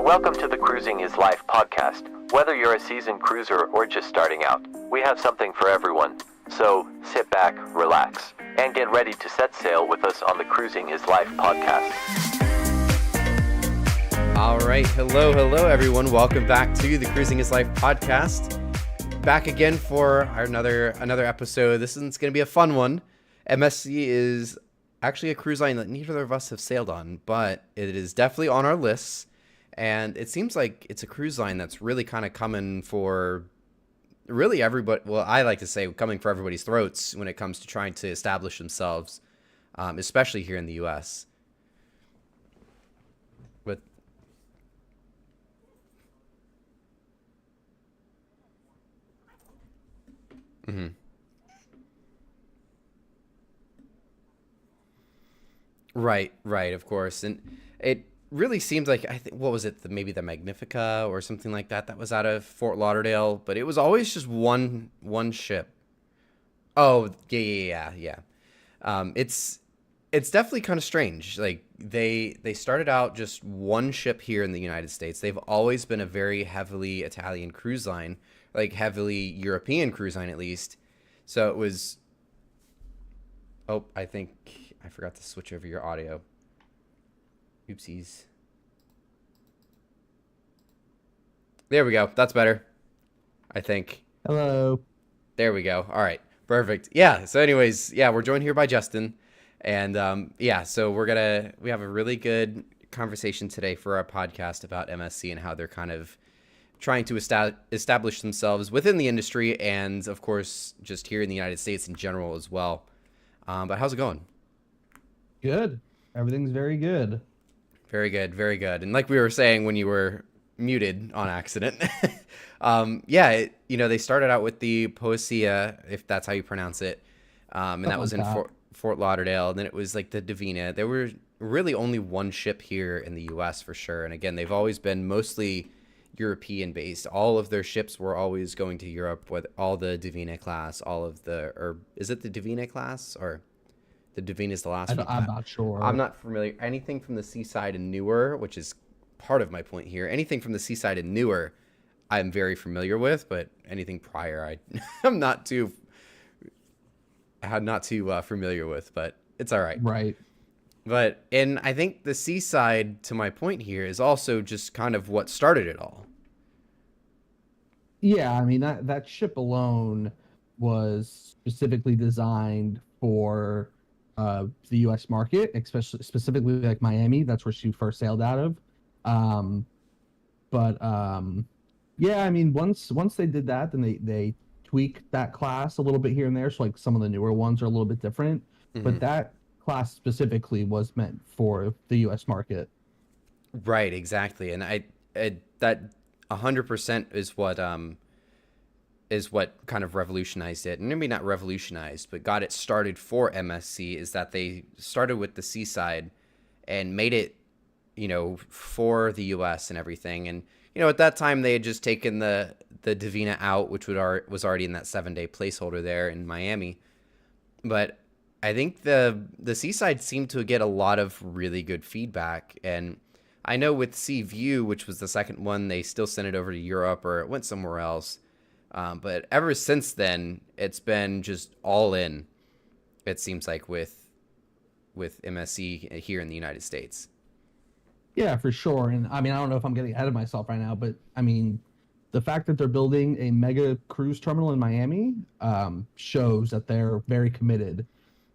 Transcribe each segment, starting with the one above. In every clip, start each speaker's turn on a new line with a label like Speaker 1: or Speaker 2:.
Speaker 1: Welcome to the Cruising is Life podcast. Whether you're a seasoned cruiser or just starting out, we have something for everyone. So sit back, relax, and get ready to set sail with us on the Cruising is Life podcast.
Speaker 2: All right. Hello, everyone. Welcome back to the Cruising is Life podcast. Back again for another episode. This is going to be a fun one. MSC is actually a cruise line that neither of us have sailed on, but it is definitely on our lists. And it seems like it's a cruise line that's really kind of coming for really everybody. Well, I like to say coming for everybody's throats when it comes to trying to establish themselves, especially here in the U.S. With mm-hmm. Right, of course. And it really seems like, I think, what was it, maybe the Magnifica or something like that was out of Fort Lauderdale, but it was always just one ship. Oh, yeah. It's definitely kind of strange. Like they started out just one ship here in the United States. They've always been a very heavily Italian cruise line, like heavily European cruise line at least. So it was, oh, I think I forgot to switch over your audio. Oopsies. There we go. That's better, I think.
Speaker 3: Hello.
Speaker 2: There we go. All right. Perfect. Yeah. So anyways, yeah, we're joined here by Justin. And so we have a really good conversation today for our podcast about MSC and how they're kind of trying to establish themselves within the industry and, of course, just here in the United States in general as well. But how's it going? Good.
Speaker 3: Everything's very good.
Speaker 2: Very good. Very good. And like we were saying when you were muted on accident, they started out with the Poesia, if that's how you pronounce it. And that was in Fort Lauderdale. And then it was like the Divina. There were really only one ship here in the U.S. for sure. And again, they've always been mostly European based. All of their ships were always going to Europe with all the Divina class, is it the Divina class or the Divina is the last one?
Speaker 3: I'm not sure.
Speaker 2: I'm not familiar. Anything from the Seaside and newer, which is part of my point here. Anything from the Seaside and newer, I'm very familiar with, but anything prior, I'm not too familiar with. But it's all right.
Speaker 3: Right.
Speaker 2: And I think the Seaside, to my point here, is also just kind of what started it all.
Speaker 3: Yeah, I mean that ship alone was specifically designed for the U.S. market, especially specifically like Miami. That's where she first sailed out of. Yeah, I mean once they did that, then they tweaked that class a little bit here and there. So like some of the newer ones are a little bit different, but that class specifically was meant for the U.S. market.
Speaker 2: Right, exactly, and I that 100% is what kind of revolutionized it. And maybe not revolutionized, but got it started for MSC, is that they started with the Seaside and made it, for the U.S. and everything. And, at that time they had just taken the Divina out, which was already in that 7-day placeholder there in Miami. But I think the Seaside seemed to get a lot of really good feedback. And I know with Sea View, which was the second one, they still sent it over to Europe or it went somewhere else. But ever since then, it's been just all in, it seems like, with MSC here in the United States.
Speaker 3: Yeah, for sure. And I mean, I don't know if I'm getting ahead of myself right now, but I mean, the fact that they're building a mega cruise terminal in Miami shows that they're very committed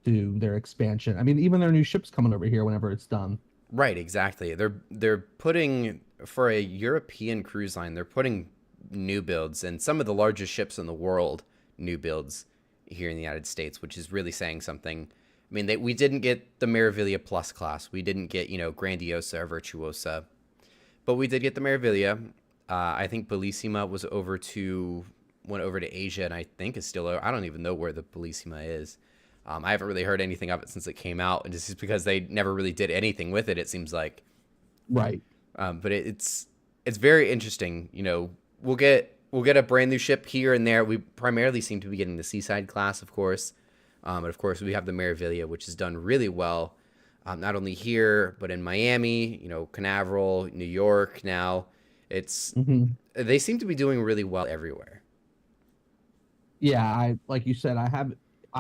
Speaker 3: to their expansion. I mean, even their new ship's coming over here whenever it's done.
Speaker 2: Right, exactly. They're putting, for a European cruise line, they're putting new builds and some of the largest ships in the world, new builds here in the United States, which is really saying something. I mean, we didn't get the Meraviglia Plus class. We didn't get, Grandiosa or Virtuosa, but we did get the Meraviglia. I think Bellissima went over to Asia, and I think is still, I don't even know where the Bellissima is. I haven't really heard anything of it since it came out, and this is because they never really did anything with it, it seems like.
Speaker 3: Right.
Speaker 2: But it's very interesting. We'll get a brand new ship here and there. We primarily seem to be getting the Seaside class, of course. But of course, we have the Meraviglia, which has done really well. not only here but in Miami, Canaveral, New York. Now,
Speaker 3: Hmm.
Speaker 2: they seem to be doing really well everywhere.
Speaker 3: Yeah, I like you said, I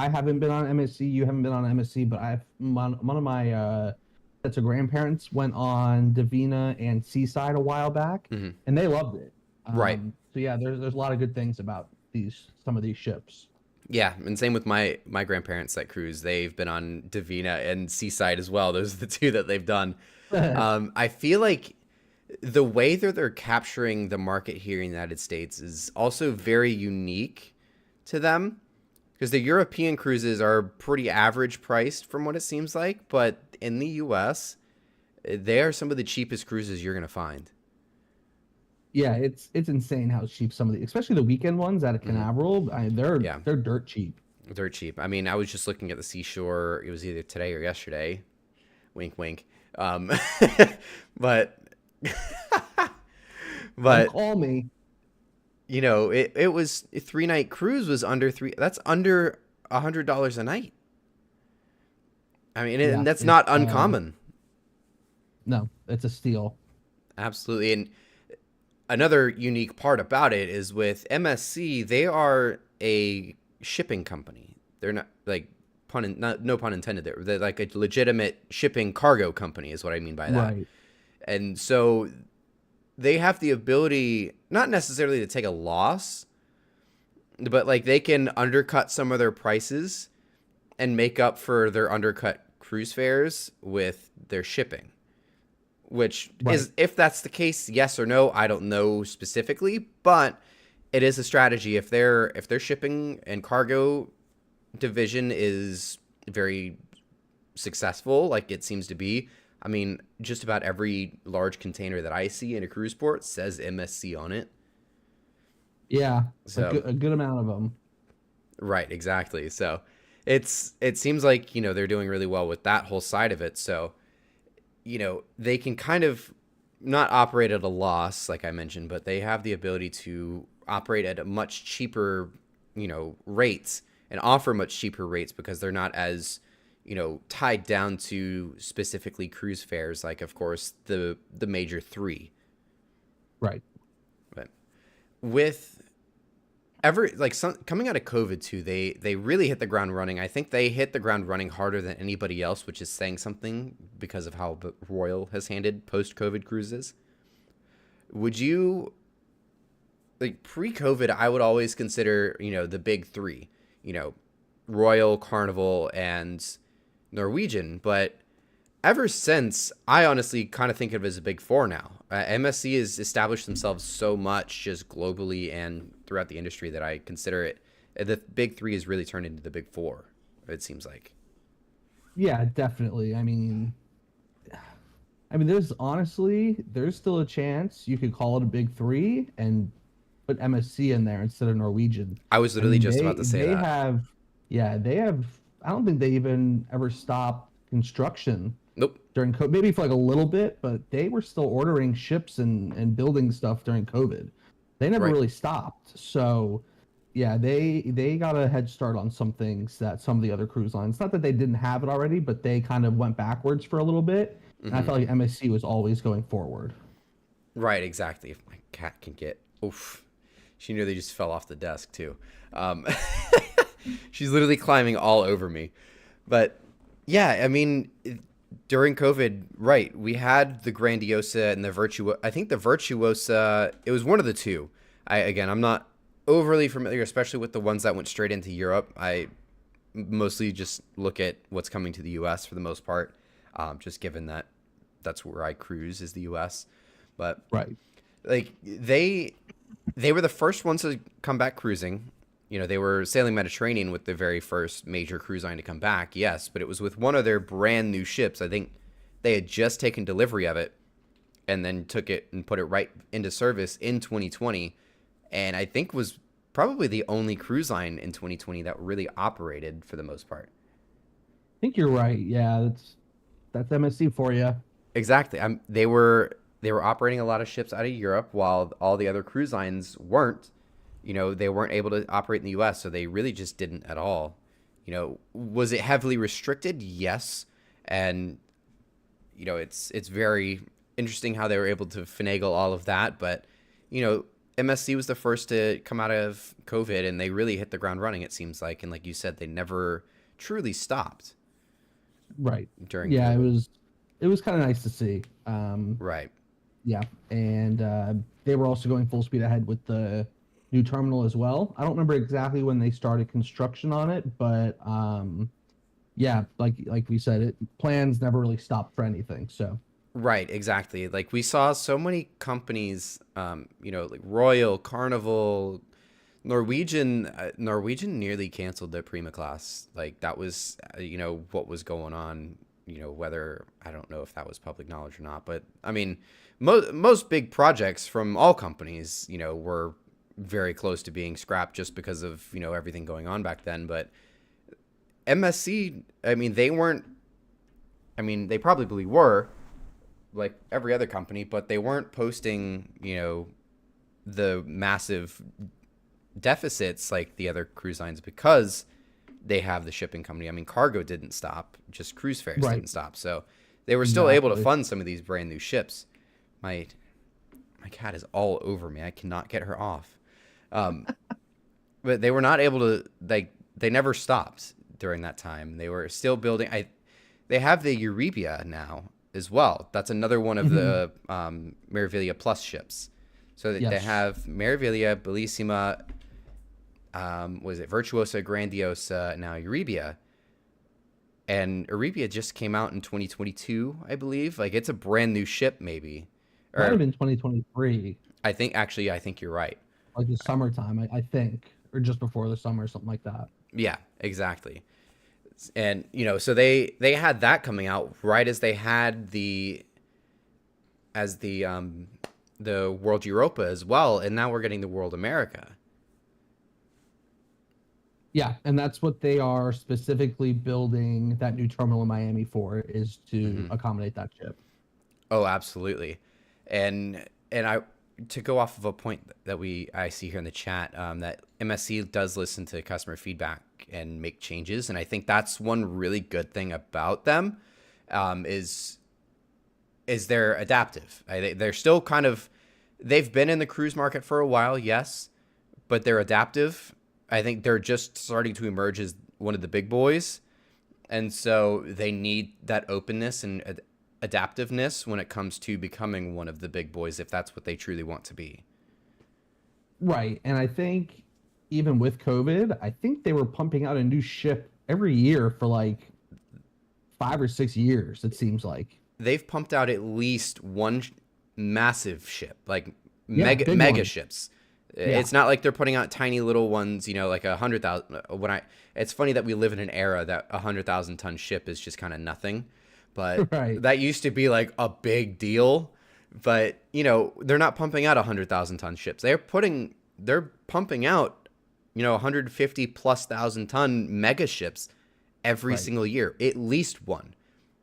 Speaker 3: haven't been on MSC. You haven't been on MSC, but one of my sets of grandparents went on Davina and Seaside a while back,
Speaker 2: Hmm.
Speaker 3: and they loved it.
Speaker 2: Right.
Speaker 3: So yeah, there's a lot of good things about some of these ships.
Speaker 2: Yeah, and same with my grandparents that cruise. They've been on Davina and Seaside as well. Those are the two that they've done. I feel like the way that they're capturing the market here in the United States is also very unique to them, because the European cruises are pretty average priced from what it seems like, but in the US, they are some of the cheapest cruises you're going to find.
Speaker 3: Yeah, it's insane how cheap some of the, especially the weekend ones out of
Speaker 2: Hmm.
Speaker 3: Canaveral.
Speaker 2: Yeah,
Speaker 3: They're dirt cheap.
Speaker 2: they're cheap. I mean, I was just looking at the Seashore. It was either today or yesterday. Wink, wink. Um, but
Speaker 3: Don't
Speaker 2: but
Speaker 3: call me.
Speaker 2: it was a 3 night cruise was under three. That's under $100 a night. I mean,
Speaker 3: Yeah,
Speaker 2: and that's
Speaker 3: it's
Speaker 2: not uncommon.
Speaker 3: no, it's a steal.
Speaker 2: Absolutely. And another unique part about it is with MSC, they are a shipping company. They're not like no pun intended there. They're like a legitimate shipping cargo company is what I mean by that.
Speaker 3: Right.
Speaker 2: And so they have the ability not necessarily to take a loss, but like they can undercut some of their prices and make up for their undercut cruise fares with their shipping. Which
Speaker 3: Right.
Speaker 2: is, if that's the case, yes or no, I don't know specifically, but it is a strategy. If their shipping and cargo division is very successful, like it seems to be. I mean, just about every large container that I see in a cruise port says MSC on it.
Speaker 3: Yeah,
Speaker 2: So,
Speaker 3: a good amount of them.
Speaker 2: right, exactly. So, it seems like, they're doing really well with that whole side of it. So, they can kind of not operate at a loss, like I mentioned, but they have the ability to operate at a much cheaper, rates and offer much cheaper rates because they're not as, tied down to specifically cruise fares, like, of course, the major three.
Speaker 3: Right.
Speaker 2: But with ever like coming out of COVID too, they really hit the ground running. I think they hit the ground running harder than anybody else, which is saying something because of how the Royal has handled post-COVID cruises. Would you like pre-COVID? I would always consider the big three, Royal, Carnival, and Norwegian. But ever since, I honestly kind of think of it as a big four now. MSC has established themselves so much just globally and throughout the industry that I consider it. The big three has really turned into the big four, it seems like.
Speaker 3: Yeah, definitely. I mean, there's still a chance you could call it a big three and put MSC in there instead of Norwegian.
Speaker 2: I was
Speaker 3: I
Speaker 2: literally
Speaker 3: mean,
Speaker 2: just about to say
Speaker 3: they
Speaker 2: that.
Speaker 3: have, yeah, they have. I don't think they even ever stopped construction
Speaker 2: Nope.
Speaker 3: during COVID, maybe for like a little bit, but they were still ordering ships and building stuff during COVID. They never
Speaker 2: Right.
Speaker 3: really stopped. So, yeah, they got a head start on some things that some of the other cruise lines. Not that they didn't have it already, but they kind of went backwards for a little bit. And I
Speaker 2: Hmm.
Speaker 3: felt like MSC was always going forward.
Speaker 2: Right, exactly. If my cat can get, oof, she nearly just fell off the desk too. Um, she's literally climbing all over me. But yeah, I mean, during COVID, right, we had the Grandiosa and the Virtuosa. I think the Virtuosa, it was one of the two. I'm not overly familiar, especially with the ones that went straight into Europe. I mostly just look at what's coming to the U.S. for the most part, just given that that's where I cruise is the U.S. But
Speaker 3: Right.
Speaker 2: like they were the first ones to come back cruising. They were sailing Mediterranean with the very first major cruise line to come back, yes, but it was with one of their brand new ships. I think they had just taken delivery of it and then took it and put it right into service in 2020, and I think was probably the only cruise line in 2020 that really operated for the most part.
Speaker 3: I think you're right. Yeah, that's MSC for you.
Speaker 2: Exactly. They were operating a lot of ships out of Europe while all the other cruise lines weren't. They weren't able to operate in the US, so they really just didn't at all. Was it heavily restricted? Yes. And it's very interesting how they were able to finagle all of that. But, MSC was the first to come out of COVID, and they really hit the ground running, it seems like. And like you said, they never truly stopped.
Speaker 3: Right.
Speaker 2: During
Speaker 3: Yeah,
Speaker 2: COVID.
Speaker 3: it was kind of nice to see.
Speaker 2: Right.
Speaker 3: Yeah, and they were also going full speed ahead with the new terminal as well. I don't remember exactly when they started construction on it, but yeah, like we said, plans never really stopped for anything. So
Speaker 2: Right, exactly. Like we saw so many companies, like Royal, Carnival, Norwegian nearly canceled their Prima class. Like that was, what was going on. Whether I don't know if that was public knowledge or not, but I mean, most big projects from all companies, were very close to being scrapped just because of everything going on back then. But MSC, I mean, they weren't. I mean, they probably were like every other company, but they weren't posting, the massive deficits like the other cruise lines because they have the shipping company. I mean, cargo didn't stop, just cruise fares
Speaker 3: right,
Speaker 2: didn't stop. So they were still able to
Speaker 3: exactly.
Speaker 2: fund some of these brand new ships. My cat is all over me. I cannot get her off. Um, but they were not able to, like, they never stopped during that time. They were still building. They have the Eurybia now as well. That's another one of
Speaker 3: Hmm.
Speaker 2: the Meraviglia Plus ships. So they
Speaker 3: Yes.
Speaker 2: have Meraviglia, Bellissima, was it Virtuosa, Grandiosa, and now Eurybia. And Eurybia just came out in 2022, I believe. Like it's a brand new ship, maybe.
Speaker 3: Might have
Speaker 2: Or
Speaker 3: been 2023,
Speaker 2: I think you're right.
Speaker 3: like the summertime, I think, or just before the summer, something like that.
Speaker 2: Yeah, exactly. And so they had that coming out right as they had the World Europa as well, and now we're getting the World America.
Speaker 3: Yeah, and that's what they are specifically building that new terminal in Miami for, is to
Speaker 2: Hmm.
Speaker 3: accommodate that ship.
Speaker 2: Oh, absolutely. And I to go off of a point that I see here in the chat, that MSC does listen to customer feedback and make changes, and I think that's one really good thing about them, is they're adaptive. They're still kind of they've been in the cruise market for a while, yes, but they're adaptive. I think they're just starting to emerge as one of the big boys, and so they need that openness and adaptiveness when it comes to becoming one of the big boys if that's what they truly want to be.
Speaker 3: Right, and I think even with COVID, I think they were pumping out a new ship every year for like 5 or 6 years. It seems like.
Speaker 2: They've pumped out at least one massive ship, like
Speaker 3: Yeah, big
Speaker 2: mega
Speaker 3: one.
Speaker 2: ships.
Speaker 3: Yeah,
Speaker 2: It's not like they're putting out tiny little ones, like 100,000. It's funny that we live in an era that 100,000 ton ship is just kind of nothing, but
Speaker 3: right,
Speaker 2: that used to be like a big deal. But they're not pumping out 100,000 ton ships. They're pumping out 150 plus thousand ton mega ships every
Speaker 3: right.
Speaker 2: single year, at least one.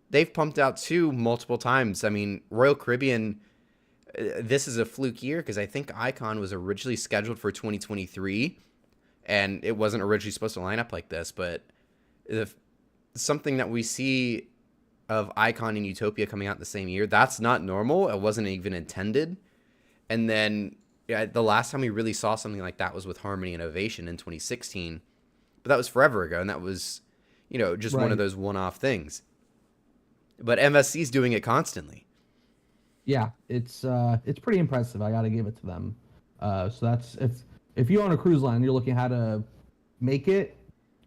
Speaker 2: They've pumped out two multiple times. I mean, Royal Caribbean, this is a fluke year because I think Icon was originally scheduled for 2023 and it wasn't originally supposed to line up like this. But if something that we see of Icon and Utopia coming out the same year, that's not normal. It wasn't even intended. And then the last time we really saw something like that was with Harmony Innovation in 2016. But that was forever ago. And that was, just one of
Speaker 3: Right.
Speaker 2: those one-off things. But MSC's doing it constantly.
Speaker 3: Yeah, it's pretty impressive. I got to give it to them. So that's if you own a cruise line, you're looking how to make it,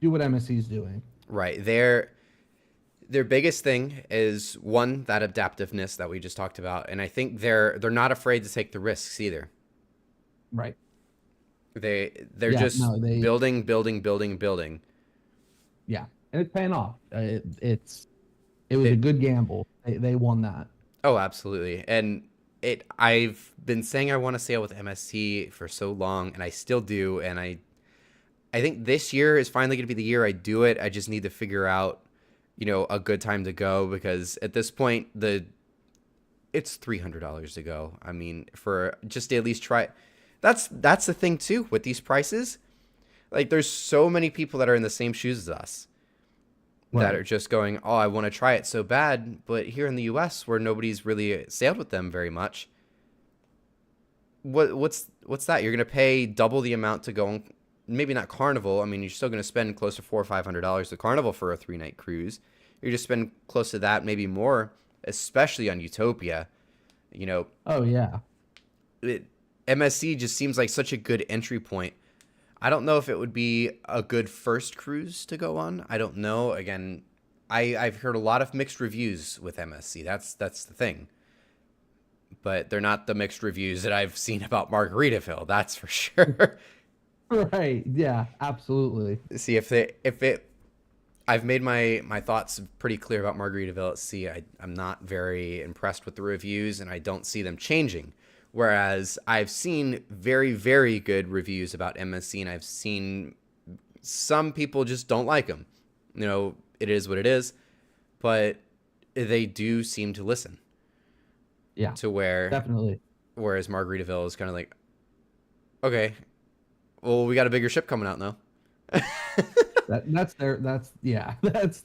Speaker 3: do what MSC is doing.
Speaker 2: Right. Their biggest thing is one, that adaptiveness that we just talked about, and I think they're not afraid to take the risks either.
Speaker 3: Right.
Speaker 2: They're
Speaker 3: Yeah.
Speaker 2: just
Speaker 3: No, they.
Speaker 2: building, building, building, building.
Speaker 3: Yeah, and it's paying off. It was a
Speaker 2: They,
Speaker 3: good gamble. They won that.
Speaker 2: oh, absolutely. And I've been saying I want to sail with MSC for so long, and I still do. And I think this year is finally going to be the year I do it. I just need to figure out, a good time to go because at this point it's $300 to go. I mean, for just to at least try. That's the thing too with these prices. Like, there's so many people that are in the same shoes as us. that
Speaker 3: Right.
Speaker 2: are just going, oh, I want to try it so bad. But here in the US, where nobody's really sailed with them very much, what's that? You're gonna pay double the amount to go on, maybe not Carnival. I mean, you're still gonna spend close to $400 or $500 to Carnival for a 3-night cruise. You're just spend close to that, maybe more, especially on Utopia. You know,
Speaker 3: Oh yeah.
Speaker 2: it, MSC just seems like such a good entry point. I don't know if it would be a good first cruise to go on. I don't know. Again, I've heard a lot of mixed reviews with MSC. That's the thing. But they're not the mixed reviews that I've seen about Margaritaville. That's for sure.
Speaker 3: Right. Yeah. Absolutely.
Speaker 2: See if it. I've made my thoughts pretty clear about Margaritaville at Sea. I'm not very impressed with the reviews, and I don't see them changing. Whereas I've seen very, very good reviews about MSC, and I've seen some people just don't like them. You know, it is what it is, but they do seem to listen
Speaker 3: Yeah.
Speaker 2: to
Speaker 3: Definitely.
Speaker 2: whereas Margaritaville is kind of like, okay, well, we got a bigger ship coming out now.
Speaker 3: That's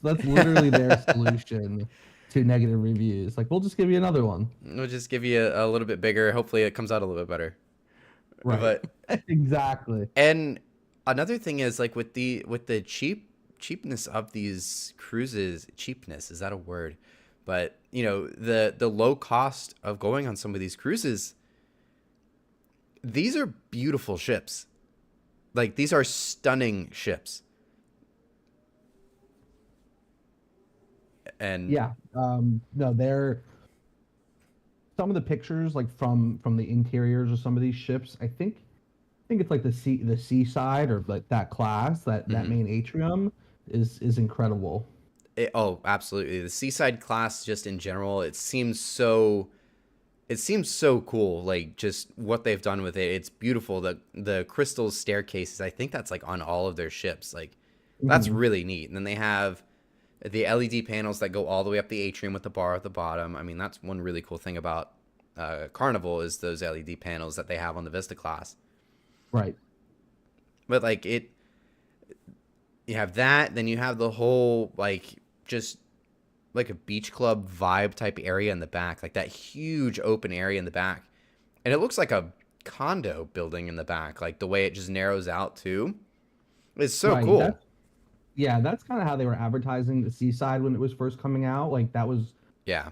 Speaker 3: literally their solution to negative reviews. Like, we'll just give you another one.
Speaker 2: We'll just give you a little bit bigger. Hopefully it comes out a little bit better.
Speaker 3: Right.
Speaker 2: But
Speaker 3: Exactly.
Speaker 2: and another thing is like with the cheapness of these cruises, cheapness, is that a word? But you know, the low cost of going on some of these cruises, these are beautiful ships. Like these are stunning ships. And
Speaker 3: Yeah. No, they're some of the pictures like from the interiors of some of these ships. I think it's like the seaside or like that class, that main atrium is incredible.
Speaker 2: oh, absolutely. The Seaside class just in general, it seems so cool, like just what they've done with it. It's beautiful. The crystal staircases, I think that's like on all of their ships. Like that's
Speaker 3: Mhm.
Speaker 2: really neat. And then they have the LED panels that go all the way up the atrium with the bar at the bottom. I mean, that's one really cool thing about Carnival is those LED panels that they have on the Vista class.
Speaker 3: Right.
Speaker 2: But like you have that, then you have the whole like just like a beach club vibe type area in the back, like that huge open area in the back. And it looks like a condo building in the back, like the way it just narrows out too. It's so
Speaker 3: Right.
Speaker 2: cool.
Speaker 3: That's kind of how they were advertising the seaside when it was first coming out. Like that was
Speaker 2: Yeah.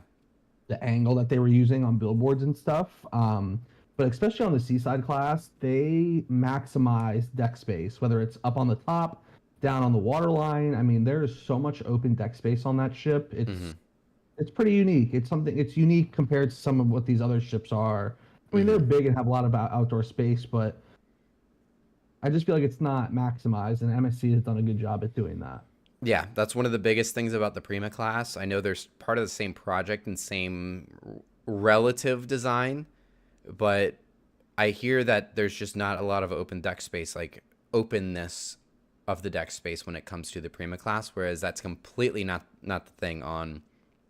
Speaker 3: the angle that they were using on billboards and stuff. But especially on the seaside class, they maximize deck space, whether it's up on the top, down on the waterline. I mean, there is so much open deck space on that ship. It's pretty unique. It's unique compared to some of what these other ships are. I mean, they're big and have a lot of outdoor space, but I just feel like it's not maximized, and MSC has done a good job at doing that.
Speaker 2: Yeah, that's one of the biggest things about the Prima class. I know there's part of the same project and same relative design, but I hear that there's just not a lot of open deck space, like openness of the deck space when it comes to the Prima class, whereas that's completely not the thing on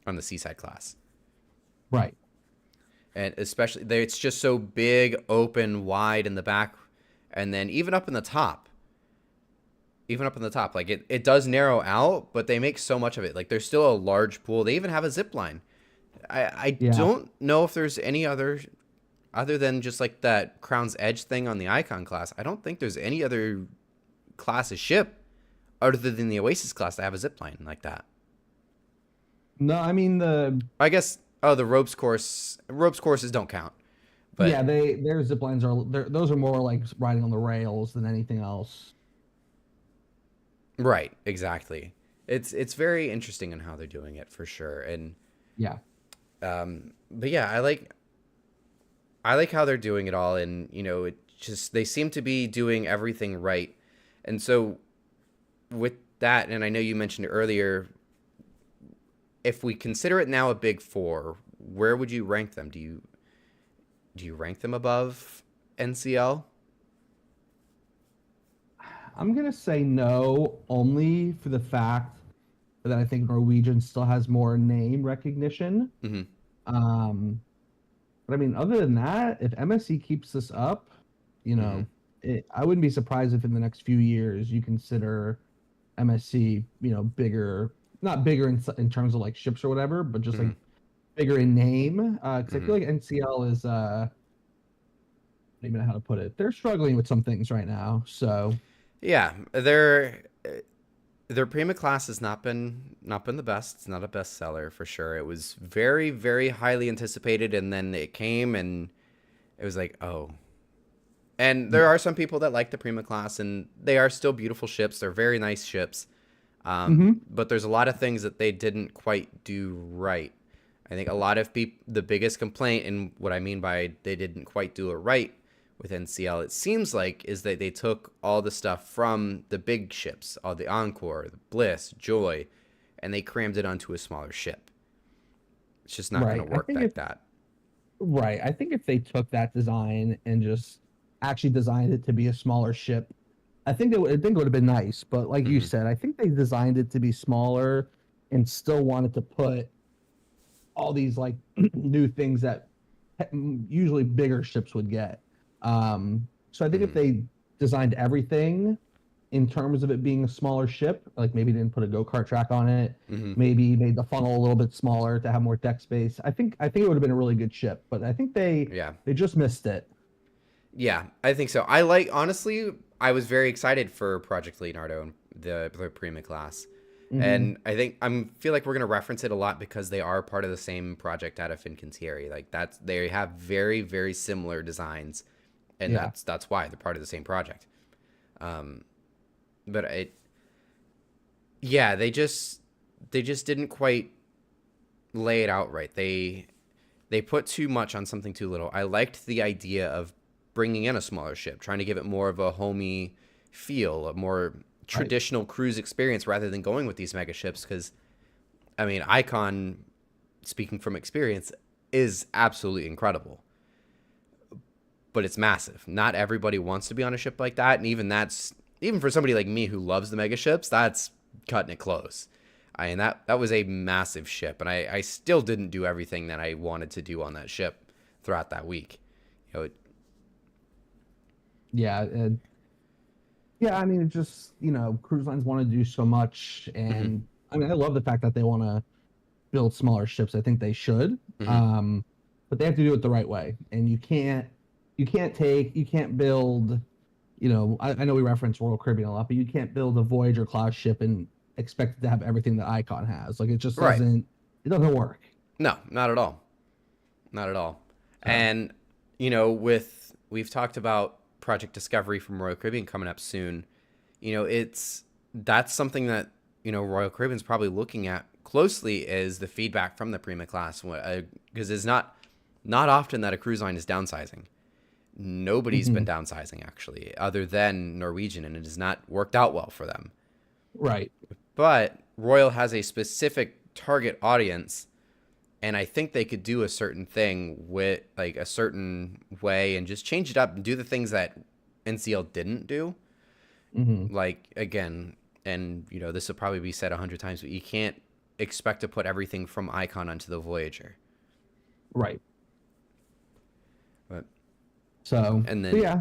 Speaker 2: the Seaside class.
Speaker 3: Right.
Speaker 2: And especially it's just so big, open, wide in the back, and then even up in the top. Like it does narrow out, but they make so much of it. Like there's still a large pool. They even have a zip line. I
Speaker 3: Yeah.
Speaker 2: don't know if there's any other than just like that Crown's Edge thing on the Icon class. I don't think there's any other class of ship other than the Oasis class that have a zip line like that.
Speaker 3: No, I mean
Speaker 2: I guess the ropes courses don't count. But
Speaker 3: yeah, their zip lines those are more like riding on the rails than anything else.
Speaker 2: right, exactly. It's very interesting in how they're doing it for sure. And
Speaker 3: Yeah.
Speaker 2: but yeah, I like how they're doing it all, and you know, it just they seem to be doing everything right. And so with that, and I know you mentioned earlier, if we consider it now a big four, where would you rank them? Do you rank them above NCL?
Speaker 3: I'm gonna say no, only for the fact that I think Norwegian still has more name recognition.
Speaker 2: Mm-hmm.
Speaker 3: But I mean, other than that, if MSC keeps this up, you know, I wouldn't be surprised if in the next few years you consider MSC, you know, bigger not bigger in terms of like ships or whatever, but just like bigger in name. Because I feel like NCL is I don't even know how to put it. They're struggling with some things right now. So
Speaker 2: Yeah, their Prima class has not been the best. It's not a bestseller for sure. It was very, very highly anticipated, and then it came and it was like, oh. And there
Speaker 3: yeah.
Speaker 2: are some people that like the Prima class, and they are still beautiful ships. They're very nice ships.
Speaker 3: Hmm.
Speaker 2: But there's a lot of things that they didn't quite do right. I think a lot of people, the biggest complaint, and what I mean by they didn't quite do it right with NCL, it seems like, is that they took all the stuff from the big ships, all the Encore, the Bliss, Joy, and they crammed it onto a smaller ship. It's just not going
Speaker 3: Right.
Speaker 2: to
Speaker 3: I
Speaker 2: work
Speaker 3: think
Speaker 2: like
Speaker 3: if
Speaker 2: that.
Speaker 3: right, I think if they took that design and just actually designed it to be a smaller ship, I think it would have been nice. But like you
Speaker 2: Hmm.
Speaker 3: said, I think they designed it to be smaller and still wanted to put all these like new things that usually bigger ships would get. So I think if
Speaker 2: Hmm.
Speaker 3: they designed everything in terms of it being a smaller ship, like maybe didn't put a go-kart track on it,
Speaker 2: Hmm.
Speaker 3: maybe made the funnel a little bit smaller to have more deck space. I think it would have been a really good ship, but I think
Speaker 2: Yeah.
Speaker 3: they just missed it.
Speaker 2: Yeah, I think so. Honestly, I was very excited for Project Leonardo and the Prima class.
Speaker 3: Hmm.
Speaker 2: And feel like we're gonna reference it a lot because they are part of the same project out of Fincantieri. Like they have very, very similar designs, and
Speaker 3: Yeah.
Speaker 2: that's why they're part of the same project. Um, but yeah, they just didn't quite lay it out right. They put too much on something too little. I liked the idea of bringing in a smaller ship, trying to give it more of a homey feel, a more
Speaker 3: Right.
Speaker 2: traditional cruise experience rather than going with these mega ships. Because, I mean, Icon, speaking from experience, is absolutely incredible, but it's massive. Not everybody wants to be on a ship like that. And even for somebody like me who loves the mega ships, that's cutting it close. And that was a massive ship, and I still didn't do everything that I wanted to do on that ship throughout that week. You know,
Speaker 3: Yeah. Yeah. I mean, it just, cruise lines want to do so much.
Speaker 2: hmm.
Speaker 3: And I mean, I love the fact that they want to build smaller ships. I think they should.
Speaker 2: Hmm.
Speaker 3: Um, but they have to do it the right way. And you can't build, I know we reference Royal Caribbean a lot, but you can't build a Voyager class ship and expect it to have everything that Icon has. Like
Speaker 2: Right.
Speaker 3: it doesn't work.
Speaker 2: No, not at all. Not at all.
Speaker 3: So,
Speaker 2: And we've talked about Project Discovery from Royal Caribbean coming up soon. That's something that Royal Caribbean's probably looking at closely is the feedback from the Prima class because it's not often that a cruise line is downsizing. Nobody's been
Speaker 3: mhm,
Speaker 2: downsizing actually, other than Norwegian, and it has not worked out well for them.
Speaker 3: right.
Speaker 2: But Royal has a specific target audience, and I think they could do a certain thing with like a certain way and just change it up and do the things that NCL didn't do.
Speaker 3: Hmm.
Speaker 2: Like again, and this will probably be said 100 times, but you can't expect to put everything from Icon onto the Voyager.
Speaker 3: Right.
Speaker 2: But
Speaker 3: So,
Speaker 2: and
Speaker 3: but
Speaker 2: then
Speaker 3: yeah,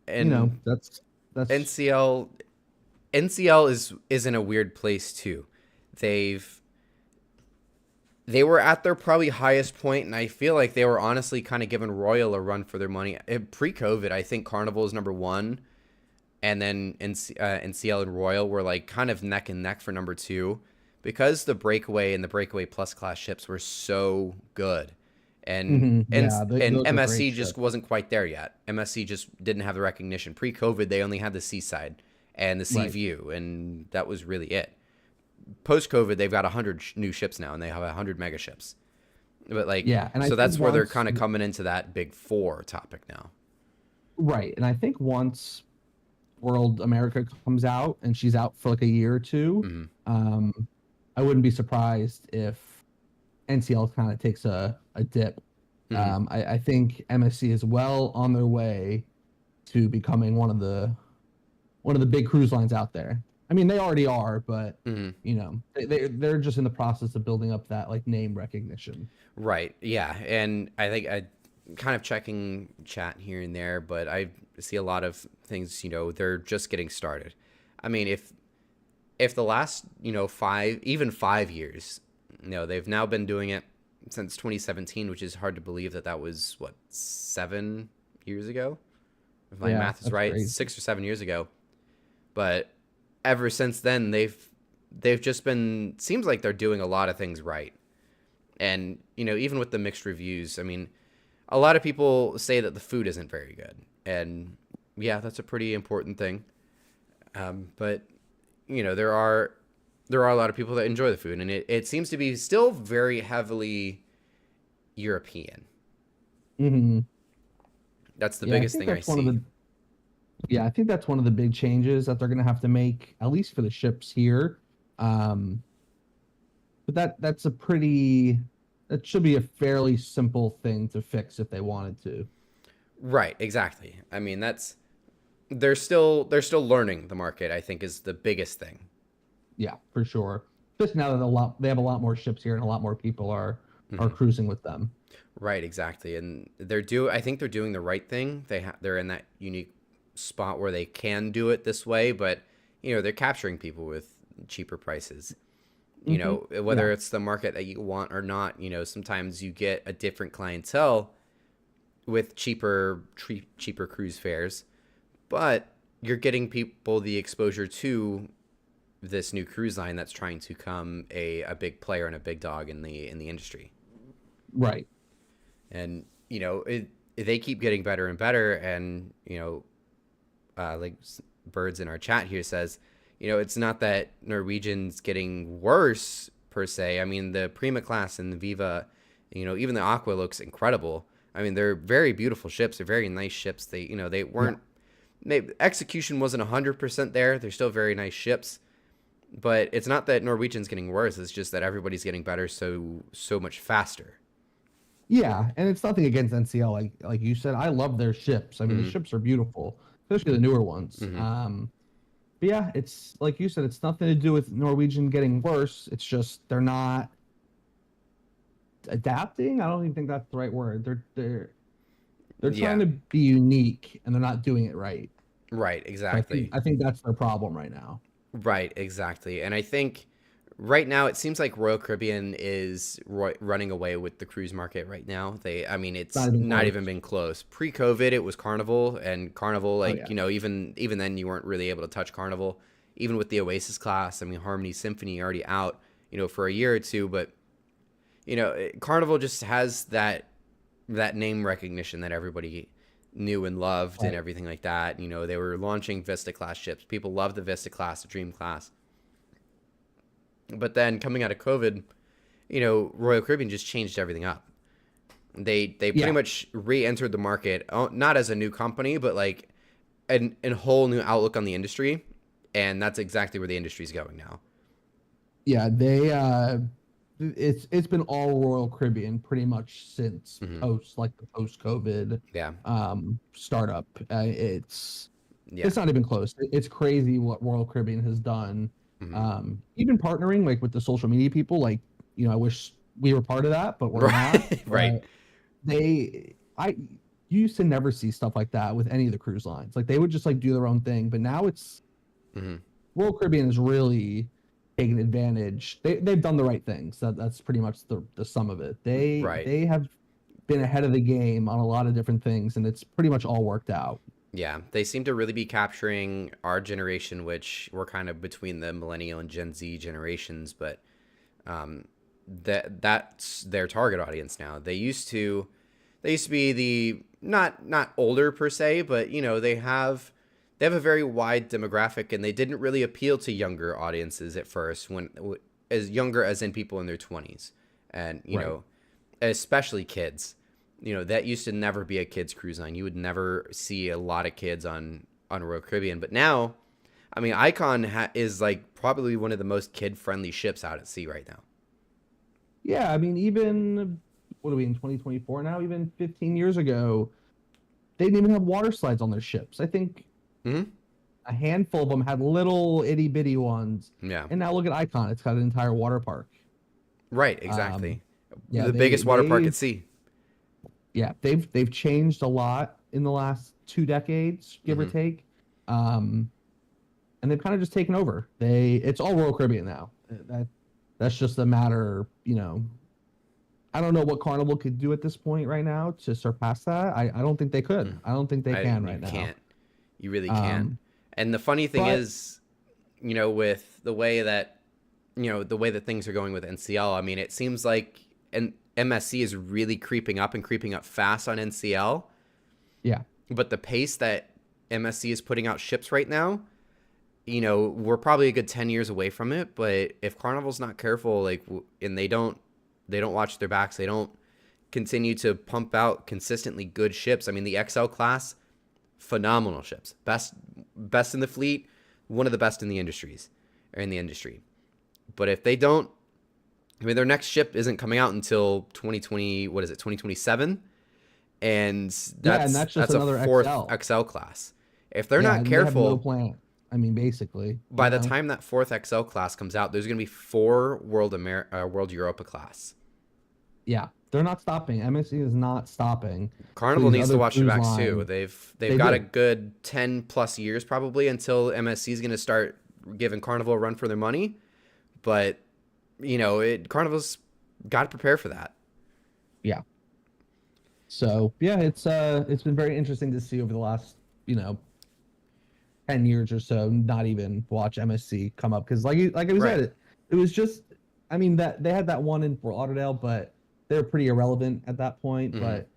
Speaker 2: and
Speaker 3: that's
Speaker 2: NCL NCL is in a weird place too. They've they were at their probably highest point, and I feel like they were honestly kind of giving Royal a run for their money. Pre-COVID, I think Carnival is number one, and then NCL and Royal were like kind of neck and neck for number two because the Breakaway and the Breakaway Plus class ships were so good. And and
Speaker 3: yeah,
Speaker 2: and
Speaker 3: those are great
Speaker 2: MSC just
Speaker 3: ships.
Speaker 2: wasn't quite there yet. MSC just didn't have the recognition. Pre-COVID, they only had the Seaside and the Sea
Speaker 3: Right.
Speaker 2: View, and that was really it. Post-COVID, they've got 100 new ships now, and they have 100 mega ships. But like,
Speaker 3: Yeah, and I
Speaker 2: so
Speaker 3: think
Speaker 2: that's where they're
Speaker 3: once
Speaker 2: kind of coming into that big four topic now.
Speaker 3: right, and I think once World America comes out and she's out for like a year or two,
Speaker 2: Hmm.
Speaker 3: um, I wouldn't be surprised if NCL kind of takes a dip.
Speaker 2: Hmm.
Speaker 3: I think MSC is well on their way to becoming one of the big cruise lines out there. I mean, they already are, but
Speaker 2: Hmm.
Speaker 3: they're just in the process of building up that like name recognition.
Speaker 2: Right. Yeah. And I think I kind of checking chat here and there, but I see a lot of things, they're just getting started. I mean, if the last, 5 years, they've now been doing it since 2017, which is hard to believe that was, 7 years ago? If my math is right,
Speaker 3: crazy.
Speaker 2: 6 or 7 years ago. But ever since then, they've just been, seems like they're doing a lot of things right. And, even with the mixed reviews, I mean, a lot of people say that the food isn't very good. And yeah, that's a pretty important thing. But, there are a lot of people that enjoy the food, and it seems to be still very heavily European.
Speaker 3: Mm-hmm.
Speaker 2: That's the biggest thing I see.
Speaker 3: I think that's one of the big changes that they're going to have to make, at least for the ships here. But that should be a fairly simple thing to fix if they wanted to.
Speaker 2: Right, exactly. I mean, they're still learning the market, I think, is the biggest thing.
Speaker 3: Yeah, for sure. Just now that they have a lot more ships here and a lot more people are cruising with them.
Speaker 2: Right, exactly. And I think they're doing the right thing. They're in that unique spot where they can do it this way, but they're capturing people with cheaper prices. Whether it's the market that you want or not, sometimes you get a different clientele with cheaper cruise fares, but you're getting people the exposure to this new cruise line that's trying to become a big player and a big dog in the industry.
Speaker 3: Right.
Speaker 2: And they keep getting better and better. And like Birds in our chat here says, it's not that Norwegian's getting worse per se. I mean, the Prima class and the Viva, even the Aqua looks incredible. I mean, they're very beautiful ships. They're very nice ships. They weren't, execution wasn't 100% there. They're still very nice ships, but it's not that Norwegian's getting worse. It's just that everybody's getting better so much faster.
Speaker 3: Yeah, and it's nothing against NCL. Like you said, I love their ships. I mean, the ships are beautiful, especially the newer ones. But yeah, it's like you said, it's nothing to do with Norwegian getting worse. It's just they're not adapting. I don't even think that's the right word. They're trying to be unique, and they're not doing it right.
Speaker 2: Right, exactly.
Speaker 3: I think that's their problem right now.
Speaker 2: Right, exactly. And I think right now it seems like Royal Caribbean is running away with the cruise market right now. It's not even been close. Pre-COVID, it was Carnival, and Carnival, even then you weren't really able to touch Carnival. Even with the Oasis class, I mean, Harmony Symphony already out, for a year or two, but Carnival just has that name recognition that everybody knew and loved, and everything like that. They were launching Vista class ships. People loved the Vista class, the Dream class. But then coming out of COVID, Royal Caribbean just changed everything up. They pretty much re-entered the market, not as a new company, but like a whole new outlook on the industry, and that's exactly where the industry is going now.
Speaker 3: Yeah, it's been all Royal Caribbean pretty much since the post-COVID startup. It's not even close. It's crazy what Royal Caribbean has done. Even partnering like with the social media people, I wish we were part of that, but we're not.
Speaker 2: Right.
Speaker 3: I used to never see stuff like that with any of the cruise lines. Like they would just like do their own thing, but now it's Royal Caribbean is really taking advantage. They've done the right things. That's pretty much the sum of it. They have been ahead of the game on a lot of different things, and it's pretty much all worked out.
Speaker 2: Yeah, they seem to really be capturing our generation, which we're kind of between the millennial and Gen Z generations, but that's their target audience now. They used to be the not older per se, but they have a very wide demographic, and they didn't really appeal to younger audiences at first, when as younger as in people in their 20s, and especially kids. That used to never be a kids cruise line. You would never see a lot of kids on Royal Caribbean. But now, I mean, Icon is like probably one of the most kid-friendly ships out at sea right now.
Speaker 3: Yeah, I mean, even, what are we in 2024 now? Even 15 years ago, they didn't even have water slides on their ships. I think a handful of them had little itty-bitty ones.
Speaker 2: Yeah.
Speaker 3: And now look at Icon. It's got an entire water park.
Speaker 2: Right, exactly. The biggest water park at sea.
Speaker 3: Yeah, they've changed a lot in the last 2 decades, give or take. and they've kind of just taken over. It's all Royal Caribbean now. That's just a matter, I don't know what Carnival could do at this point right now to surpass that. I don't think they could. I don't think they can right now.
Speaker 2: Can't. You really can't. And the funny thing is, with the way that, the way that things are going with NCL, I mean, it seems like MSC is really creeping up and creeping up fast on NCL.
Speaker 3: Yeah.
Speaker 2: But the pace that MSC is putting out ships right now, we're probably a good 10 years away from it. But if Carnival's not careful, and they don't watch their backs, they don't continue to pump out consistently good ships. I mean, the XL class, phenomenal ships, best in the fleet, one of the best in the industry. But if they don't, I mean, their next ship isn't coming out until 2020. What is it? 2027, and that's just another a fourth XL class. If they're not careful,
Speaker 3: they have no plan. I mean, basically,
Speaker 2: by the time that fourth XL class comes out, there's going to be 4 World Europa class.
Speaker 3: Yeah, they're not stopping. MSC is not stopping.
Speaker 2: Carnival needs to watch their backs too. They've got a good 10 plus years probably until MSC is going to start giving Carnival a run for their money. But Carnival's got to prepare for that.
Speaker 3: Yeah. So yeah, it's been very interesting to see over the last 10 years or so. Not even watch MSC come up because like I said, it was just. I mean that they had that one in Fort Lauderdale, but they were pretty irrelevant at that point. Mm-hmm. But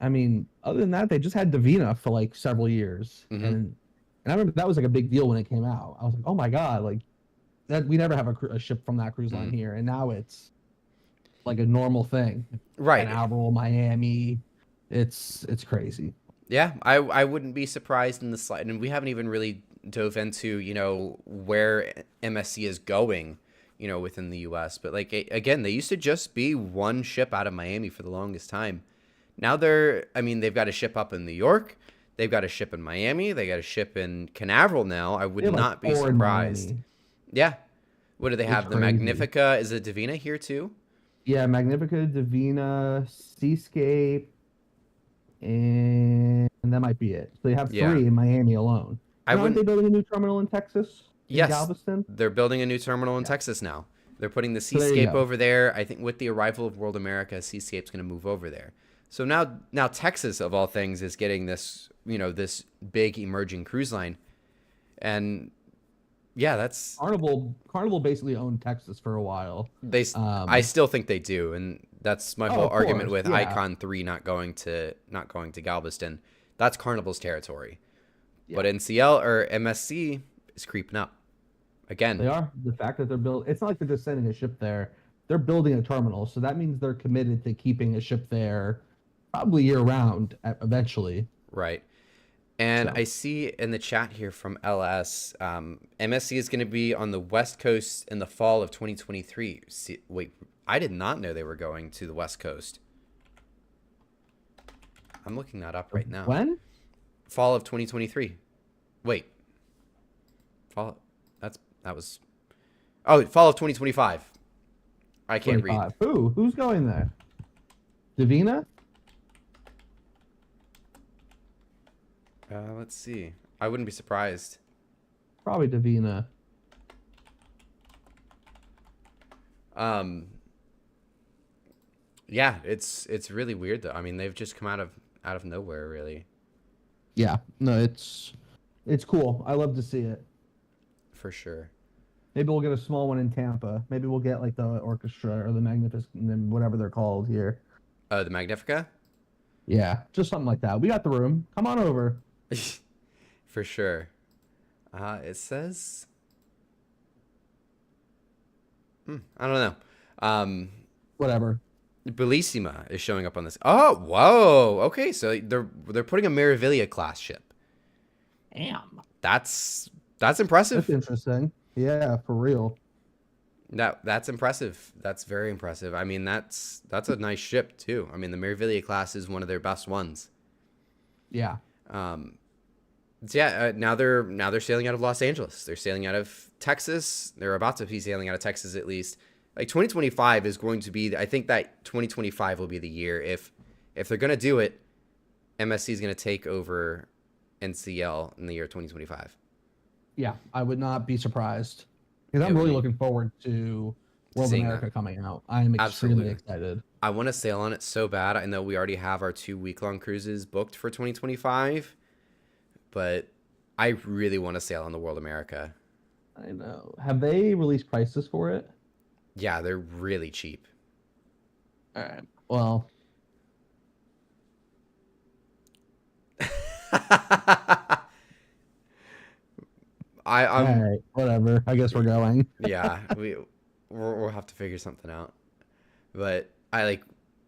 Speaker 3: I mean, other than that, they just had Divina for like several years, mm-hmm. and I remember that was like a big deal when it came out. I was like, oh my god, like that we never have a ship from that cruise line mm-hmm. here, and now it's like a normal thing.
Speaker 2: Right,
Speaker 3: Canaveral, Miami, it's crazy.
Speaker 2: Yeah, I wouldn't be surprised in the slide, and we haven't even really dove into where MSC is going. Within the U.S. But again, they used to just be one ship out of Miami for the longest time. Now they've got a ship up in New York. They've got a ship in Miami. They got a ship in Canaveral now. I would not be surprised. Yeah. What do they have? The Magnifica. Is it Divina here too?
Speaker 3: Yeah, Magnifica, Divina, Seascape, and that might be it. So they have 3 in Miami alone. Aren't they building a new terminal in Texas?
Speaker 2: Yes,
Speaker 3: Galveston?
Speaker 2: They're building a new terminal in Texas now. They're putting the Seascape over there. I think with the arrival of World America, Seascape's going to move over there. So now Texas, of all things, is getting this, this big emerging cruise line. And yeah, that's...
Speaker 3: Carnival basically owned Texas for a while.
Speaker 2: I still think they do. And that's my whole argument with Icon 3 not going to Galveston. That's Carnival's territory. Yeah. But NCL or MSC is creeping up again.
Speaker 3: They are. The fact that they're building, it's not like they're just sending a ship there. They're building a terminal, so that means they're committed to keeping a ship there probably year round eventually.
Speaker 2: Right. And I see in the chat here from LS, MSC is going to be on the West Coast in the fall of 2023. Wait, I did not know they were going to the West Coast. I'm looking that up right now.
Speaker 3: When?
Speaker 2: Fall of 2023. Wait. Fall of 2025. I can't read.
Speaker 3: Who's going there? Divina?
Speaker 2: Let's see. I wouldn't be surprised.
Speaker 3: Probably Divina.
Speaker 2: Yeah, it's really weird though. I mean, they've just come out of nowhere, really.
Speaker 3: Yeah. No, it's cool. I love to see it.
Speaker 2: For sure.
Speaker 3: Maybe we'll get a small one in Tampa. Maybe we'll get like the orchestra or the Magnificent, whatever they're called here.
Speaker 2: The Magnifica?
Speaker 3: Yeah, just something like that. We got the room. Come on over.
Speaker 2: For sure. It says... I don't know.
Speaker 3: Whatever.
Speaker 2: Bellissima is showing up on this. Oh, whoa. Okay, so they're putting a Meraviglia class ship.
Speaker 3: Damn.
Speaker 2: That's impressive.
Speaker 3: That's interesting. Yeah, for real.
Speaker 2: That's impressive. That's very impressive. I mean, that's a nice ship too. I mean, the Meraviglia class is one of their best ones.
Speaker 3: Yeah.
Speaker 2: So yeah, now they're sailing out of Los Angeles. They're sailing out of Texas. They're about to be sailing out of Texas at least. Like 2025 is going to be. I think that 2025 will be the year if they're gonna do it. MSC is gonna take over NCL in the year 2025.
Speaker 3: Yeah, I would not be surprised because
Speaker 2: It
Speaker 3: I'm
Speaker 2: would
Speaker 3: really
Speaker 2: be
Speaker 3: looking forward to World
Speaker 2: seeing that.
Speaker 3: America coming out. I am extremely
Speaker 2: Absolutely.
Speaker 3: excited.
Speaker 2: I want to sail on it so bad. I know we already have our 2 week-long cruises booked for 2025, but I really want to sail on the World America.
Speaker 3: I know. Have they released prices for it?
Speaker 2: Yeah, they're really cheap.
Speaker 3: All right. Well, all
Speaker 2: I'm
Speaker 3: right. Whatever. I guess we're going.
Speaker 2: yeah, we'll have to figure something out. But I like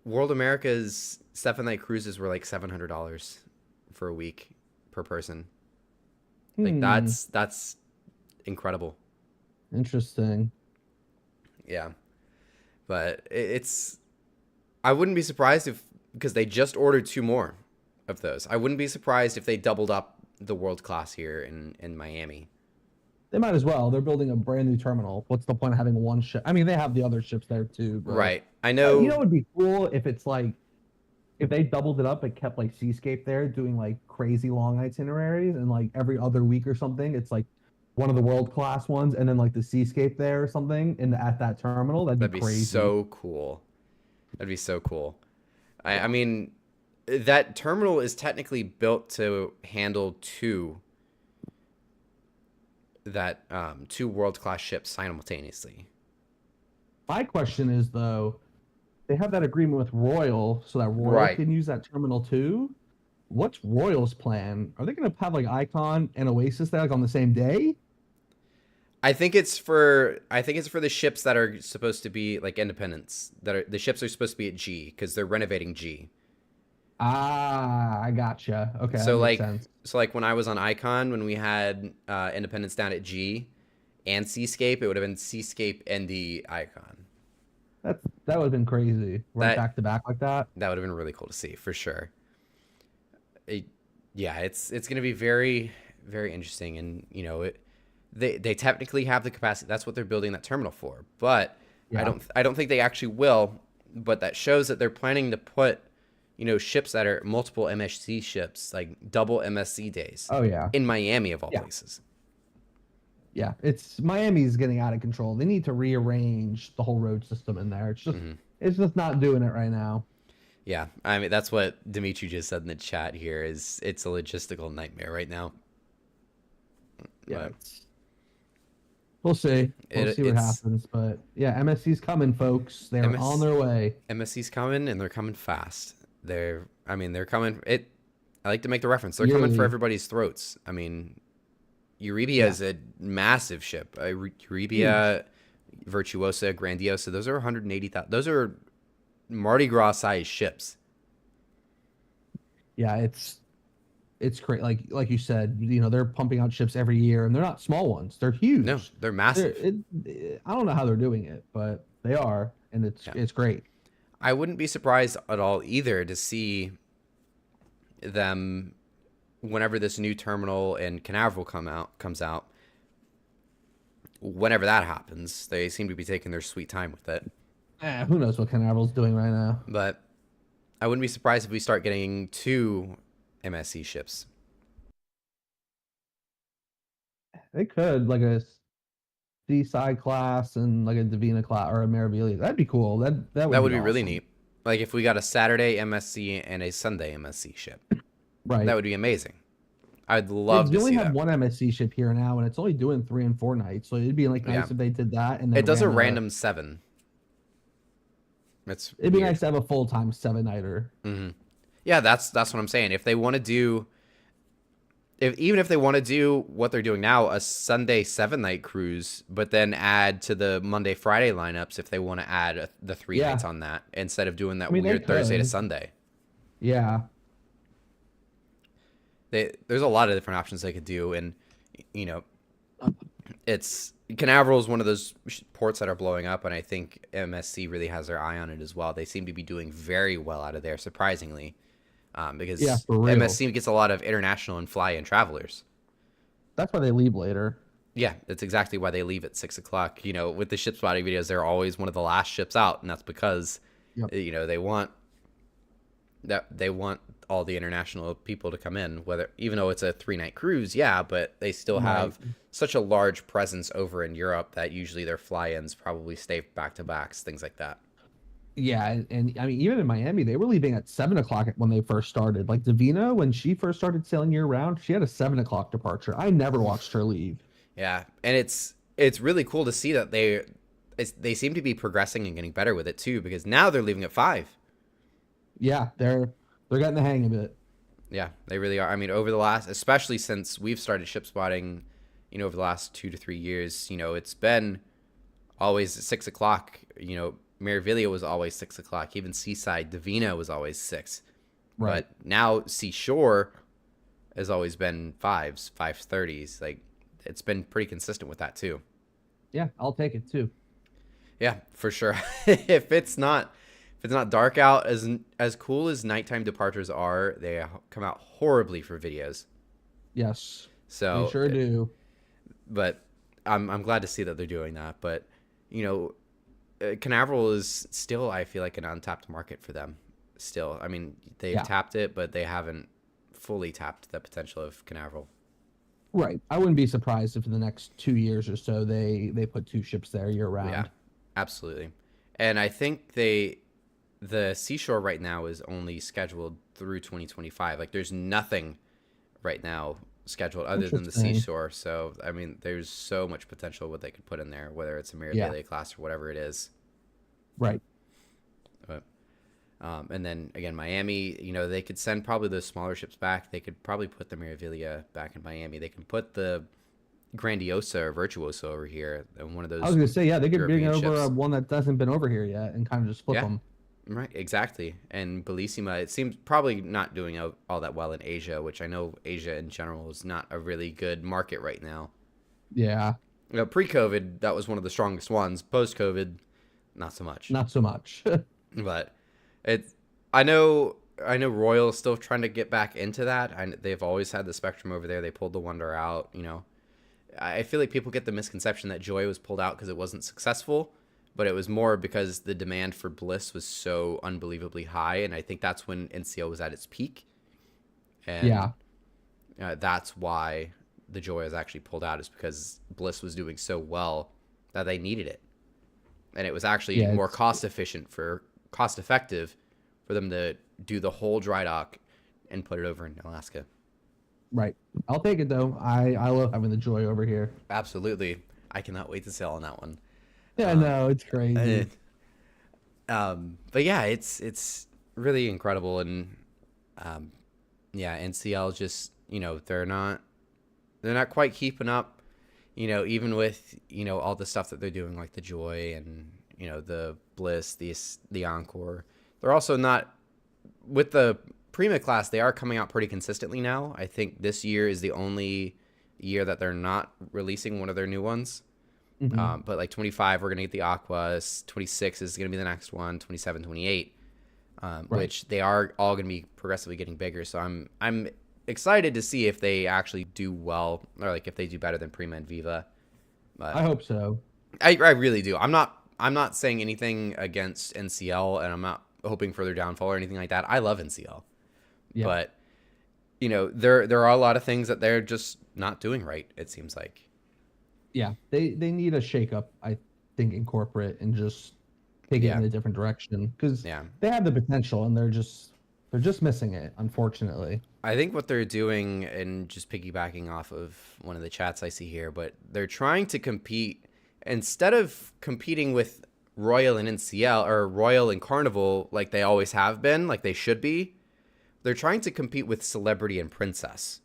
Speaker 2: World America's 7 night cruises were like $700 for a week per person. Like
Speaker 3: Hmm.
Speaker 2: that's incredible.
Speaker 3: Interesting.
Speaker 2: Yeah. But it's I wouldn't be surprised if because they just ordered 2 more of those. I wouldn't be surprised if they doubled up the world class here in Miami.
Speaker 3: They might as well. They're building a brand new terminal. What's the point of having one ship? I mean, they have the other ships there too, but
Speaker 2: Right. I
Speaker 3: you know,
Speaker 2: know.
Speaker 3: it would be cool if it's like if they doubled it up and kept like Seascape there doing like crazy long itineraries and like every other week or something, it's like one of the world class ones and then like the Seascape there or something in at that terminal. That'd be
Speaker 2: That'd be
Speaker 3: crazy.
Speaker 2: so cool. That'd be so cool. I mean, that terminal is technically built to handle two world class ships simultaneously.
Speaker 3: My question is though, they have that agreement with Royal so that Royal
Speaker 2: Right.
Speaker 3: can use that terminal too. What's Royal's plan? Are they going to have like Icon and Oasis there like on the same day?
Speaker 2: I think it's for the ships that are supposed to be like independents. That are the ships are supposed to be at G because they're renovating G.
Speaker 3: Ah, I gotcha. Okay, that
Speaker 2: So
Speaker 3: makes
Speaker 2: like
Speaker 3: sense.
Speaker 2: so like when I was on Icon when we had Independence down at G and Seascape, it would have been Seascape and the Icon.
Speaker 3: That would have been crazy. Right
Speaker 2: That
Speaker 3: back to back like that.
Speaker 2: that would have been really cool to see for sure. It, yeah, it's going to be very very interesting, and they technically have the capacity. That's what they're building that terminal for. But
Speaker 3: Yeah.
Speaker 2: I don't think they actually will. But that shows that they're planning to put ships that are multiple MSC ships, like double MSC days,
Speaker 3: Oh yeah.
Speaker 2: in Miami of all
Speaker 3: Yeah.
Speaker 2: places.
Speaker 3: Yeah. It's Miami's getting out of control. They need to rearrange the whole road system in there. It's just not doing it right now.
Speaker 2: Yeah, I mean that's what Dimitri just said in the chat here. Is it's a logistical nightmare right now.
Speaker 3: Yeah.
Speaker 2: But
Speaker 3: We'll see. We'll see what
Speaker 2: it's
Speaker 3: happens. But yeah, MSC's coming, folks. They're on
Speaker 2: MS
Speaker 3: their way.
Speaker 2: MSC's coming and they're coming fast. They're coming. I like to make the reference. They're coming for
Speaker 3: Yearly.
Speaker 2: everybody's throats. I mean, Eurybia
Speaker 3: Yeah.
Speaker 2: is a massive ship.
Speaker 3: Huge.
Speaker 2: Eurybia, Virtuosa, Grandiosa. Those are 180,000. Those are Mardi Gras sized ships.
Speaker 3: Yeah, it's great. Like you said, they're pumping out ships every year, and they're not small ones. They're
Speaker 2: No,
Speaker 3: huge.
Speaker 2: they're
Speaker 3: They're,
Speaker 2: massive.
Speaker 3: I don't know how they're doing it, but they are, and it's
Speaker 2: Yeah.
Speaker 3: it's great.
Speaker 2: I wouldn't be surprised at all either to see them whenever this new terminal in Canaveral comes out. Whenever that happens, they seem to be taking their sweet time with it.
Speaker 3: Who knows what Canaveral's doing right now?
Speaker 2: But I wouldn't be surprised if we start getting 2 MSC ships.
Speaker 3: They could like a Seaside class and like a Divina class or a Meraviglia. That'd be cool. That would
Speaker 2: That would
Speaker 3: be
Speaker 2: be really
Speaker 3: awesome.
Speaker 2: neat. Like if we got a Saturday MSC and a Sunday MSC ship,
Speaker 3: Right.
Speaker 2: that would be amazing. I'd
Speaker 3: Yeah,
Speaker 2: love
Speaker 3: you
Speaker 2: to
Speaker 3: only
Speaker 2: see
Speaker 3: have
Speaker 2: that.
Speaker 3: one MSC ship here now, and it's only doing 3 and 4 nights. So it'd be like
Speaker 2: Yeah,
Speaker 3: nice if they did that and then
Speaker 2: it does a
Speaker 3: ran
Speaker 2: random 7. It's
Speaker 3: It'd be
Speaker 2: weird.
Speaker 3: nice to have a full time 7 nighter.
Speaker 2: Yeah, that's what I'm saying. If they want to do, even if they want to do what they're doing now, a Sunday 7 night cruise, but then add to the Monday Friday lineups if they want to add the 3 nights
Speaker 3: Yeah,
Speaker 2: on that instead of doing
Speaker 3: I
Speaker 2: that
Speaker 3: mean they
Speaker 2: weird Thursday to
Speaker 3: could.
Speaker 2: Sunday.
Speaker 3: Yeah,
Speaker 2: There's a lot of different options they could do, and you know, it's Canaveral is one of those ports that are blowing up, and I think MSC really has their eye on it as well. They seem to be doing very well out of there, surprisingly,
Speaker 3: yeah,
Speaker 2: because
Speaker 3: for real.
Speaker 2: MSC gets a lot of international and fly-in travelers.
Speaker 3: That's why they leave later.
Speaker 2: Yeah, that's exactly why they leave at 6 o'clock. With the ship spotting videos, they're always one of the last ships out, and that's because
Speaker 3: Yep.
Speaker 2: they want all the international people to come in, whether even though it's a 3-night cruise, yeah, but they still have such a large presence over in Europe that usually their fly-ins probably stay back-to-backs, things like that.
Speaker 3: Yeah, and I mean, even in Miami, they were leaving at 7 o'clock when they first started. Like Davina, when she first started sailing year round, she had a 7 o'clock departure. I never watched her leave.
Speaker 2: Yeah, and it's really cool to see that they seem to be progressing and getting better with it too, because now they're leaving at 5.
Speaker 3: Yeah, they're getting the hang of it.
Speaker 2: Yeah, they really are. I mean, over the last, especially since we've started ship spotting, over the last 2 to 3 years, it's been always at 6 o'clock. Meraviglia was always 6 o'clock. Even Seaside, Divina was always 6.
Speaker 3: Right.
Speaker 2: But now Seashore has always been 5s, 5:30s. Like, it's been pretty consistent with that too.
Speaker 3: Yeah, I'll take it too.
Speaker 2: Yeah, for sure. If it's not dark out, as cool as nighttime departures are, they come out horribly for videos.
Speaker 3: Yes.
Speaker 2: So
Speaker 3: they sure do.
Speaker 2: But I'm glad to see that they're doing that. But Canaveral is still, I feel like, an untapped market for them. Still, I mean, they've tapped it, but they haven't fully tapped the potential of Canaveral.
Speaker 3: Right. I wouldn't be surprised if in the next 2 years or so they put 2 ships there year round.
Speaker 2: Yeah, absolutely. And I think the Seashore right now is only scheduled through 2025. Like, there's nothing right now scheduled other than the Seashore. So, I mean, there's so much potential what they could put in there, whether it's a Meraviglia class or whatever it is.
Speaker 3: Right.
Speaker 2: But, and then again, Miami, they could send probably those smaller ships back. They could probably put the Meraviglia back in Miami. They can put the Grandiosa or Virtuoso over here, and one of those.
Speaker 3: I was gonna say, yeah, they could bring
Speaker 2: European
Speaker 3: over
Speaker 2: ships.
Speaker 3: one that hasn't been over here yet and kind of just flip them.
Speaker 2: Right, exactly. And Bellissima, it seems probably not doing all that well in Asia, which I know Asia in general is not a really good market right now.
Speaker 3: Yeah.
Speaker 2: Pre-COVID, that was one of the strongest ones. Post-COVID, not so much.
Speaker 3: Not so much.
Speaker 2: But I know Royal is still trying to get back into that. They've always had the Spectrum over there. They pulled the Wonder out. I feel like people get the misconception that Joy was pulled out because it wasn't successful. But it was more because the demand for Bliss was so unbelievably high, and I think that's when NCL was at its peak. And that's why the Joy was actually pulled out, is because Bliss was doing so well that they needed it. And it was actually more cost effective for them to do the whole dry dock and put it over in Alaska.
Speaker 3: Right. I'll take it, though. I love having the Joy over here.
Speaker 2: Absolutely. I cannot wait to sail on that one.
Speaker 3: Yeah, no, it's crazy.
Speaker 2: But yeah, it's really incredible, and NCL just they're not quite keeping up, even with all the stuff that they're doing, like the Joy and the Bliss, the Encore. They're also not with the Prima class. They are coming out pretty consistently now. I think this year is the only year that they're not releasing one of their new ones. Mm-hmm. But like 25, we're going to get the Aquas. 26 is going to be the next one. 27, 28, which they are all going to be progressively getting bigger. So I'm excited to see if they actually do well, or like if they do better than Prima and Viva. But
Speaker 3: I hope so.
Speaker 2: I really do. I'm not saying anything against NCL, and I'm not hoping for their downfall or anything like that. I love NCL, but there are a lot of things that they're just not doing right, it seems like.
Speaker 3: Yeah, they need a shakeup, I think, in corporate, and just take it in a different direction, because they have the potential and they're just missing it, unfortunately.
Speaker 2: I think what they're doing, and just piggybacking off of one of the chats I see here, but they're trying to compete instead of competing with Royal and NCL or Royal and Carnival like they always have been, like they should be. They're trying to compete with Celebrity and Princess.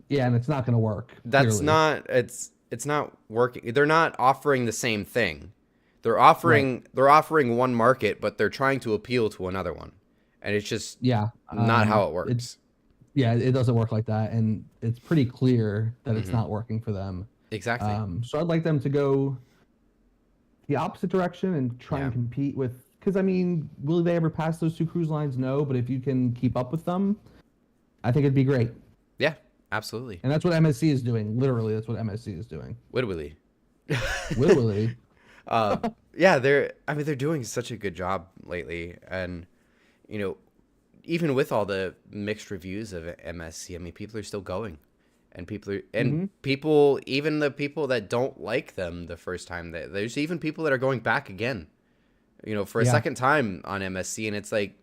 Speaker 3: Yeah, and it's not going to work.
Speaker 2: That's clearly. It's not working. They're not offering the same thing. They're offering one market, but they're trying to appeal to another one, and it's just not how it works.
Speaker 3: It doesn't work like that, and it's pretty clear that it's not working for them.
Speaker 2: Exactly.
Speaker 3: So I'd like them to go the opposite direction and try and compete with. Because I mean, will they ever pass those 2 cruise lines? No, but if you can keep up with them, I think it'd be great.
Speaker 2: Yeah. Absolutely.
Speaker 3: And that's what MSC is doing. Literally, that's what MSC is doing.
Speaker 2: Literally.
Speaker 3: Literally.
Speaker 2: They're doing such a good job lately. And, even with all the mixed reviews of MSC, I mean, people are still going, and people, even the people that don't like them the first time, there's even people that are going back again, for a second time on MSC, and it's like,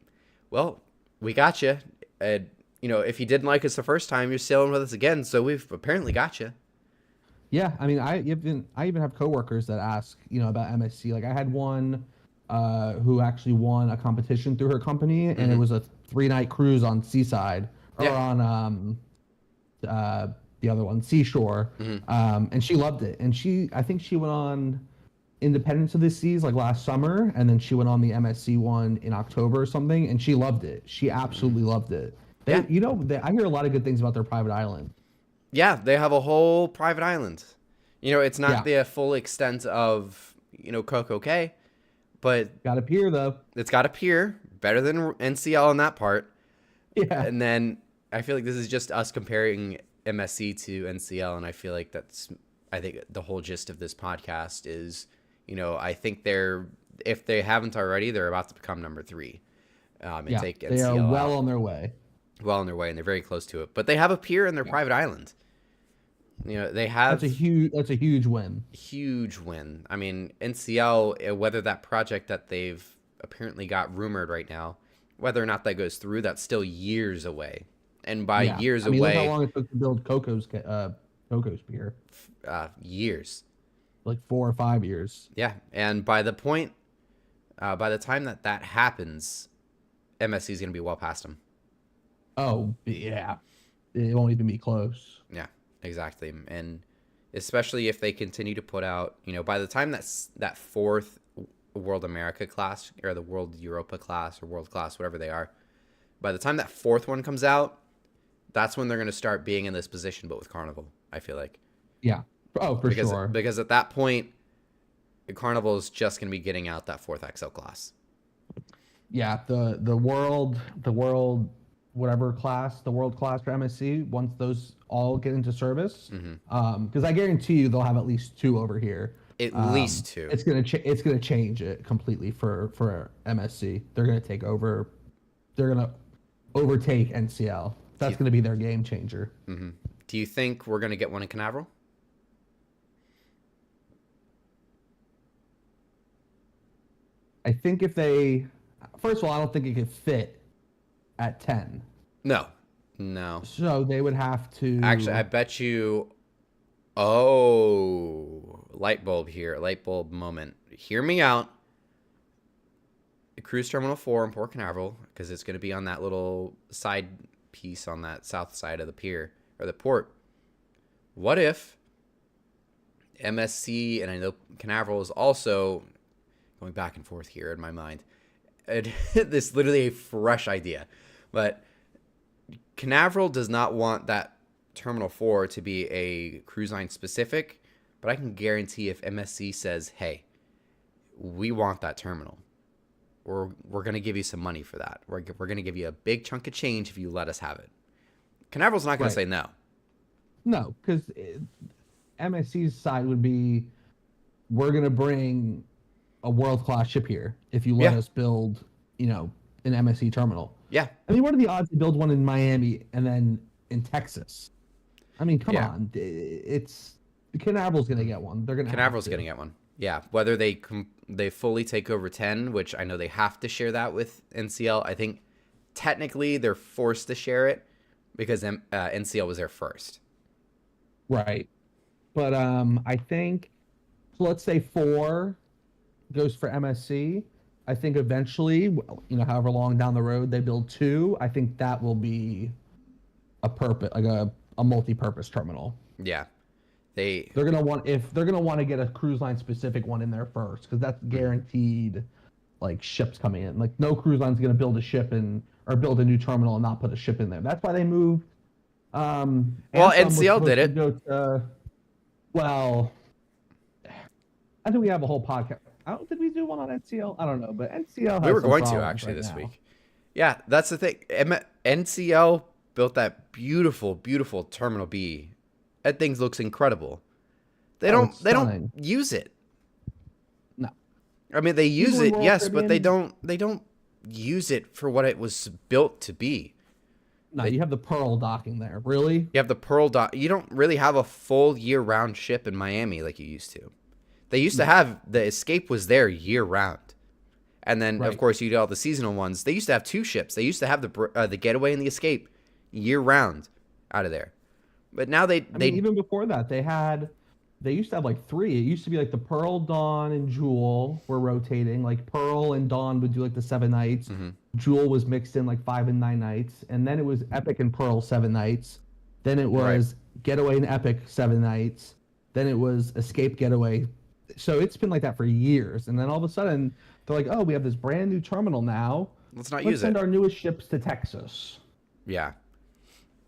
Speaker 2: well, we got you, and if you didn't like us the first time, you're sailing with us again, so we've apparently got you.
Speaker 3: Yeah, I mean, I even have coworkers that ask, about MSC. Like I had one who actually won a competition through her company, and it was a 3-night cruise on Seaside or on the other one, Seashore, and she loved it. And I think she went on Independence of the Seas like last summer, and then she went on the MSC one in October or something, and she loved it. She absolutely loved it. I hear a lot of good things about their private island.
Speaker 2: Yeah, they have a whole private island. It's not the full extent of, Coco Cay, but...
Speaker 3: Got a pier, though.
Speaker 2: It's got a pier. Better than NCL on that part.
Speaker 3: Yeah.
Speaker 2: And then I feel like this is just us comparing MSC to NCL, and I feel like I think the whole gist of this podcast is, I think if they haven't already, they're about to become number 3. And take NCL
Speaker 3: they are well
Speaker 2: out.
Speaker 3: on their way.
Speaker 2: Well on their way, and they're very close to it. But they have a pier in their private island. They have...
Speaker 3: That's a huge win.
Speaker 2: Huge win. I mean, NCL, whether that project that they've apparently got rumored right now, whether or not that goes through, that's still years away. And by years away...
Speaker 3: look how long it took to build Coco's pier.
Speaker 2: Years.
Speaker 3: Like 4 or 5 years.
Speaker 2: Yeah, and by the time that happens, MSC is going to be well past them.
Speaker 3: Oh, yeah. It won't even be close.
Speaker 2: Yeah, exactly. And especially if they continue to put out, by the time that 4th World America class or the World Europa class or World class, whatever they are, by the time that 4th one comes out, that's when they're going to start being in this position, but with Carnival, I feel like.
Speaker 3: Yeah. Oh, for sure.
Speaker 2: Because at that point, Carnival is just going to be getting out that 4th XL class.
Speaker 3: Yeah, the world whatever class, the world class for MSC, once those all get into service, because I guarantee you they'll have at least 2 over here.
Speaker 2: At least 2.
Speaker 3: It's gonna change it completely for MSC. They're gonna take over. They're gonna overtake NCL. That's gonna be their game changer.
Speaker 2: Mm-hmm. Do you think we're gonna get one in Canaveral?
Speaker 3: I think first of all, I don't think it could fit at 10.
Speaker 2: No.
Speaker 3: So they would have to...
Speaker 2: Actually, I bet you... Oh, light bulb moment. Hear me out. Cruise Terminal 4 in Port Canaveral, because it's going to be on that little side piece on that south side of the pier, or the port. What if MSC, and I know Canaveral is also going back and forth here in my mind, this is literally a fresh idea, but Canaveral does not want that Terminal 4 to be a cruise line specific, but I can guarantee if MSC says, hey, we want that terminal, we're going to give you some money for that. We're going to give you a big chunk of change if you let us have it. Canaveral's not going to say no. No,
Speaker 3: because MSC's side would be, we're going to bring a world-class ship here if you let us build, an MSC terminal.
Speaker 2: Yeah.
Speaker 3: I mean, what are the odds to build one in Miami and then in Texas? I mean, come on. Canaveral's going to get one.
Speaker 2: Canaveral's going to get one. Yeah. Whether they fully take over 10, which I know they have to share that with NCL. I think technically they're forced to share it because NCL was there first.
Speaker 3: Right. But I think, so let's say 4 goes for MSC. I think eventually, however long down the road they build 2, I think that will be a multi-purpose terminal.
Speaker 2: Yeah.
Speaker 3: They're gonna want to get a cruise line specific one in there first, because that's guaranteed, like ships coming in. Like no cruise line's gonna build a ship or build a new terminal and not put a ship in there. That's why they moved.
Speaker 2: NCL did it.
Speaker 3: Well, I think we have a whole podcast. Did we do one on NCL? I don't know, but NCL has
Speaker 2: we were going to actually this week. Yeah, that's the thing. NCL built that beautiful, beautiful Terminal B. That thing looks incredible. They don't use it.
Speaker 3: No.
Speaker 2: I mean, they use it, yes, but they don't use it for what it was built to be.
Speaker 3: No, you have the Pearl docking there. Really?
Speaker 2: You have the Pearl dock. You don't really have a full year-round ship in Miami like you used to. They used to have the Escape was there year-round. And then, of course, you get all the seasonal ones. They used to have 2 ships. They used to have the Getaway and the Escape year-round out of there. But now I mean,
Speaker 3: even before that, they used to have like 3. It used to be like the Pearl, Dawn, and Jewel were rotating. Like Pearl and Dawn would do like the 7 nights. Jewel was mixed in like 5 and 9 nights. And then it was Epic and Pearl 7 nights. Then it was Getaway and Epic 7 nights. Then it was Escape, Getaway. So it's been like that for years. And then all of a sudden, they're like, oh, we have this brand new terminal now.
Speaker 2: Let's use it.
Speaker 3: Let's send our newest ships to Texas.
Speaker 2: Yeah.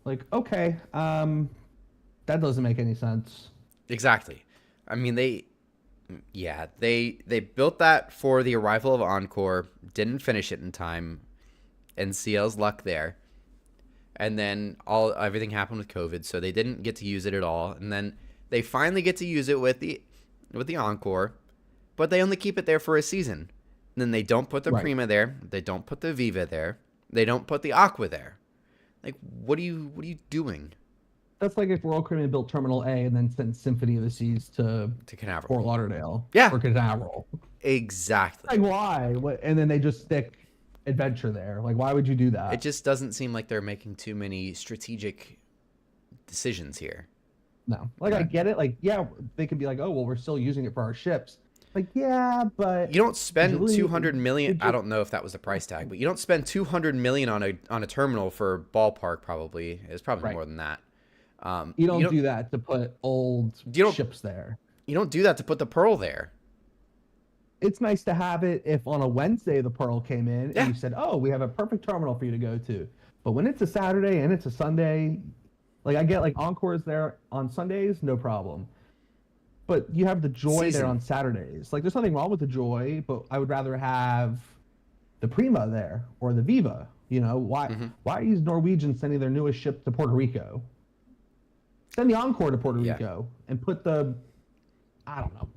Speaker 3: Like, okay, that doesn't make any sense.
Speaker 2: Exactly. I mean, they built that for the arrival of Encore, didn't finish it in time, and CL's luck there. And then everything happened with COVID, so they didn't get to use it at all. And then they finally get to use it with the Encore, but they only keep it there for a season. And then they don't put the Prima there, they don't put the Viva there, they don't put the Aqua there. Like, what are you doing?
Speaker 3: That's like if Royal Caribbean built Terminal A and then sent Symphony of the Seas to
Speaker 2: Canaveral,
Speaker 3: Fort Lauderdale, or Canaveral.
Speaker 2: Exactly.
Speaker 3: Like, why? And then they just stick Adventure there. Like, why would you do that?
Speaker 2: It just doesn't seem like they're making too many strategic decisions here.
Speaker 3: No, like I get it. Like, yeah, they could be like, oh, well, we're still using it for our ships. Like, yeah, but
Speaker 2: you don't spend $200 million. I don't know if that was the price tag, but you don't spend $200 million on a terminal for ballpark. Probably it's probably more than that.
Speaker 3: You don't do that to put old ships there.
Speaker 2: You don't do that to put the Pearl there.
Speaker 3: It's nice to have it if on a Wednesday the Pearl came in and you said, oh, we have a perfect terminal for you to go to. But when it's a Saturday and it's a Sunday, like I get like Encore's there on Sundays, no problem. But you have the Joy there on Saturdays. Like, there's nothing wrong with the Joy, but I would rather have the Prima there or the Viva. You know, why is Norwegian sending their newest ship to Puerto Rico? Send the Encore to Puerto Rico and put the, I don't know.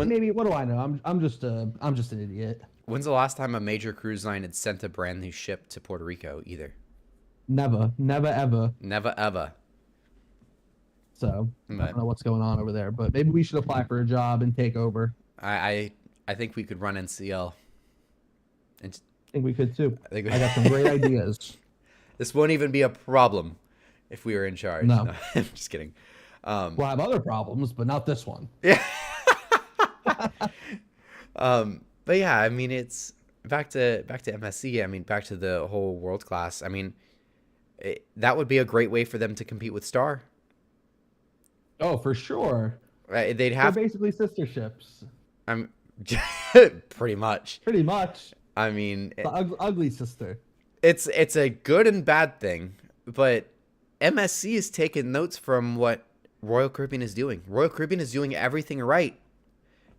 Speaker 3: Maybe, what do I know? I'm just an idiot.
Speaker 2: When's the last time a major cruise line had sent a brand new ship to Puerto Rico either?
Speaker 3: Never, ever.
Speaker 2: Never, ever.
Speaker 3: So I don't know what's going on over there, but maybe we should apply for a job and take over.
Speaker 2: I think we could run NCL.
Speaker 3: I think we could too. I got some great ideas.
Speaker 2: This won't even be a problem if we were in charge.
Speaker 3: No,
Speaker 2: I'm just kidding.
Speaker 3: We'll have other problems, but not this one.
Speaker 2: Yeah. But yeah, I mean, it's back to MSC. I mean, back to the whole world class. I mean, that would be a great way for them to compete with Star.
Speaker 3: Oh, for sure.
Speaker 2: Right, they're
Speaker 3: basically sister ships.
Speaker 2: I'm pretty much.
Speaker 3: Pretty much.
Speaker 2: I mean,
Speaker 3: the ugly sister.
Speaker 2: It's a good and bad thing, but MSC is taking notes from what Royal Caribbean is doing. Royal Caribbean is doing everything right.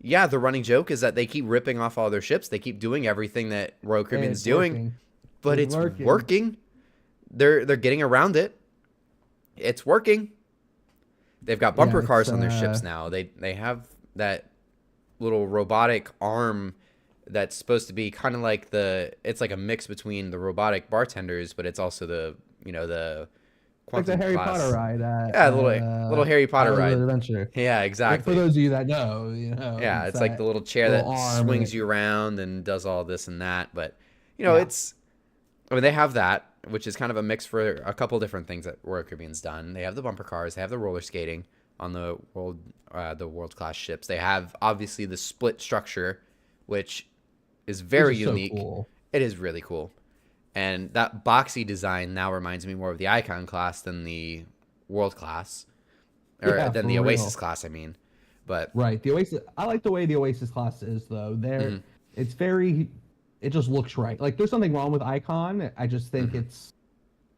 Speaker 2: Yeah, the running joke is that they keep ripping off all their ships. They keep doing everything that Royal Caribbean is doing, but it's working. They're getting around it. It's working. They've got bumper cars on their ships now. They have that little robotic arm that's supposed to be kind of like it's like a mix between the robotic bartenders, but it's also the
Speaker 3: like the Harry Potter ride.
Speaker 2: Little Harry Potter ride.
Speaker 3: Adventure.
Speaker 2: Yeah, exactly.
Speaker 3: Like for those of you that know,
Speaker 2: Yeah, it's like the little chair that swings you around and does all this and that. But they have that, which is kind of a mix for a couple different things that Royal Caribbean's done. They have the bumper cars, they have the roller skating on the world class ships. They have obviously the split structure, which is very unique. So cool. It is really cool. And that boxy design now reminds me more of the Icon class than the World class, or than the Oasis class. I mean, but
Speaker 3: the Oasis. I like the way the Oasis class is though. It's very. It just looks right. Like there's something wrong with Icon. I just think it's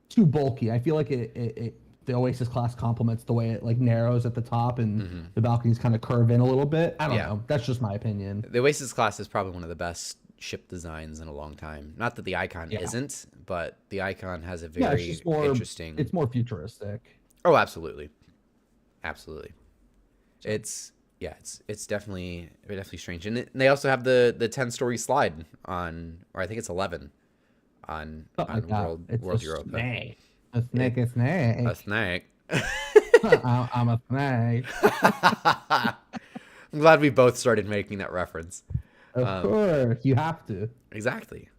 Speaker 3: too bulky. I feel like the Oasis class complements the way it like narrows at the top and the balconies kind of curve in a little bit. I don't know. That's just my opinion.
Speaker 2: The Oasis class is probably one of the best ship designs in a long time. Not that the Icon isn't, but the Icon has a very interesting.
Speaker 3: It's more futuristic.
Speaker 2: Oh, absolutely. It's definitely strange, and they also have the 10-story slide on, or I think it's 11.
Speaker 3: Something like that. It's
Speaker 2: World
Speaker 3: a
Speaker 2: Europa.
Speaker 3: snake. A snake, a snake.
Speaker 2: A snake.
Speaker 3: I'm a snake.
Speaker 2: I'm glad we both started making that reference.
Speaker 3: Of course, you have to.
Speaker 2: Exactly.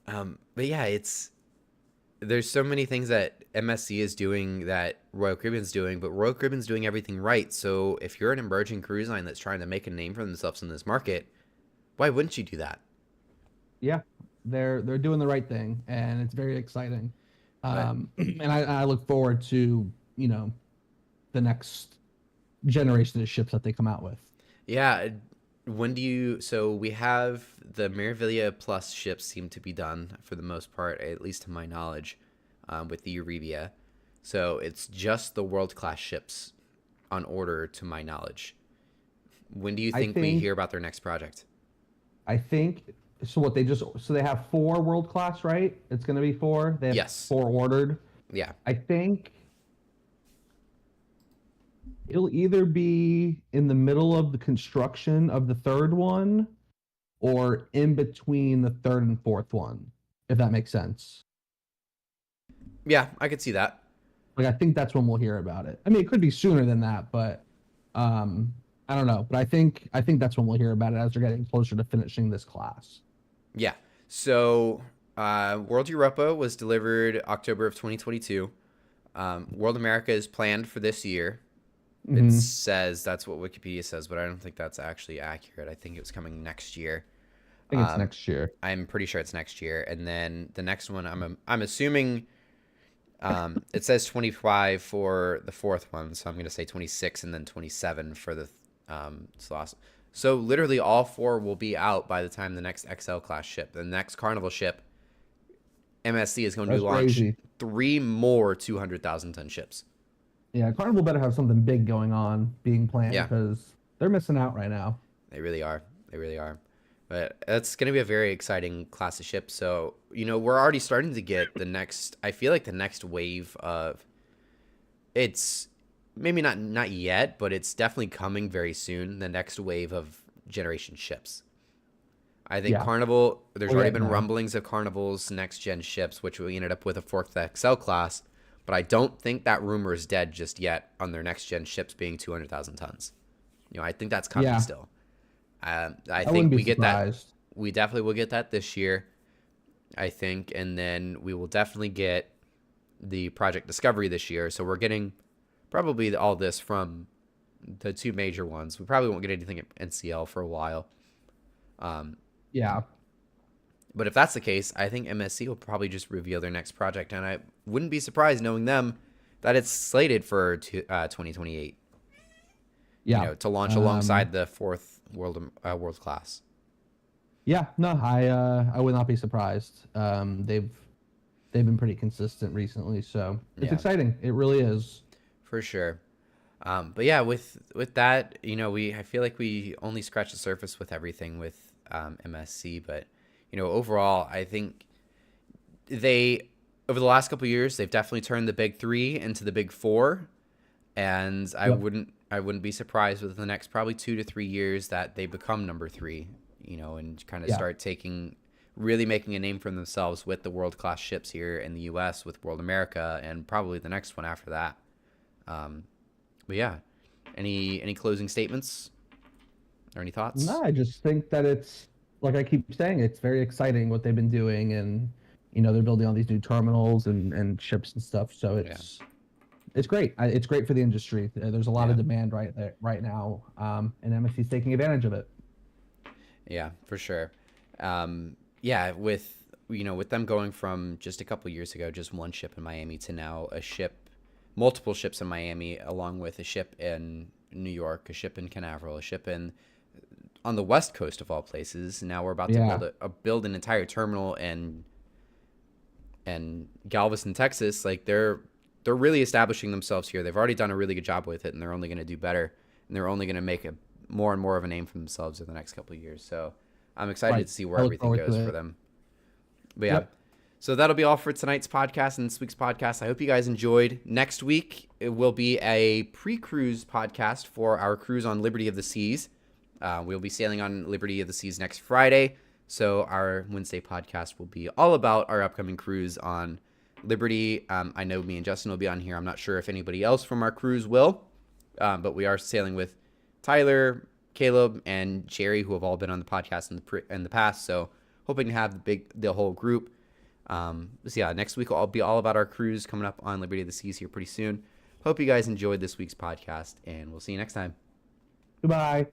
Speaker 2: But yeah, there's so many things that MSC is doing that Royal Caribbean's doing, but Royal Caribbean's doing everything right. So if you're an emerging cruise line that's trying to make a name for themselves in this market, why wouldn't you do that?
Speaker 3: Yeah, they're doing the right thing, and it's very exciting. And I look forward to the next generation of ships that they come out with.
Speaker 2: Yeah. So we have the Meraviglia Plus ships seem to be done for the most part, at least to my knowledge, with the Eurybia. So it's just the world-class ships on order to my knowledge. When do you think we hear about their next project?
Speaker 3: I think, so they have 4 world class, right? It's going to be 4. They have
Speaker 2: Yes.
Speaker 3: 4 ordered.
Speaker 2: Yeah.
Speaker 3: I think it'll either be in the middle of the construction of the 3rd one or in between the 3rd and 4th one, if that makes sense.
Speaker 2: Yeah, I could see that.
Speaker 3: Like, I think that's when we'll hear about it. I mean, it could be sooner than that, but I don't know. But I think that's when we'll hear about it, as they're getting closer to finishing this class.
Speaker 2: Yeah. So World Europa was delivered October of 2022. World America is planned for this year. It says, that's what Wikipedia says, but I don't think that's actually accurate. I think it was coming next year.
Speaker 3: I think it's next year.
Speaker 2: I'm pretty sure it's next year. And then the next one, I'm assuming it says 25 for the 4th one, so I'm going to say 26 and then 27 for the slots. So literally all 4 will be out by the time the next XL class ship, the next Carnival ship, MSC is going to launch 3 more 200,000 ton ships.
Speaker 3: Yeah, Carnival better have something big going on, being planned, because they're missing out right now.
Speaker 2: They really are. But that's going to be a very exciting class of ships. So, we're already starting to get I feel like the next wave of, it's maybe not yet, but it's definitely coming very soon, the next wave of generation ships. I think Carnival, there's already been rumblings of Carnival's next-gen ships, which we ended up with a 4th XL class, but I don't think that rumor is dead just yet on their next-gen ships being 200,000 tons. I think that's coming still. I think we get that. We definitely will get that this year, I think, and then we will definitely get the Project Discovery this year. So we're getting probably all this from the 2 major ones. We probably won't get anything at NCL for a while. But if that's the case, I think MSC will probably just reveal their next project, and I wouldn't be surprised, knowing them, that it's slated for 2028. To launch alongside the 4th world class.
Speaker 3: Yeah, no, I would not be surprised. They've been pretty consistent recently, so it's exciting. It really is.
Speaker 2: For sure. But yeah, with that, I feel like we only scratched the surface with everything with MSC, but overall, I think over the last couple of years, they've definitely turned the big 3 into the big 4, and I wouldn't be surprised within the next probably 2 to 3 years that they become number 3, and kind of start really making a name for themselves with the world-class ships here in the U.S. with World America, and probably the next one after that. But yeah, any closing statements or any thoughts?
Speaker 3: No, I just think that it's, like I keep saying, it's very exciting what they've been doing, and they're building all these new terminals and ships and stuff. So it's great. It's great for the industry. There's a lot of demand right now, and MSC's taking advantage of it.
Speaker 2: Yeah, for sure. With them going from just a couple years ago, just 1 ship in Miami, to now multiple ships in Miami, along with a ship in New York, a ship in Canaveral, a ship on the West Coast of all places. Now we're about to build an entire terminal in Galveston, Texas. Like they're really establishing themselves here. They've already done a really good job with it, and they're only going to do better, and they're only going to make more and more of a name for themselves in the next couple of years. So I'm excited to see where everything goes for them. But yeah. So that'll be all for tonight's podcast and this week's podcast. I hope you guys enjoyed. Next week, it will be a pre-cruise podcast for our cruise on Liberty of the Seas. We'll be sailing on Liberty of the Seas next Friday. So our Wednesday podcast will be all about our upcoming cruise on Liberty. I know me and Justin will be on here. I'm not sure if anybody else from our cruise will, but we are sailing with Tyler, Caleb, and Jerry, who have all been on the podcast in the past. So hoping to have the whole group. So yeah, next week will be all about our cruise coming up on Liberty of the Seas here pretty soon. Hope you guys enjoyed this week's podcast, and we'll see you next time.
Speaker 3: Goodbye.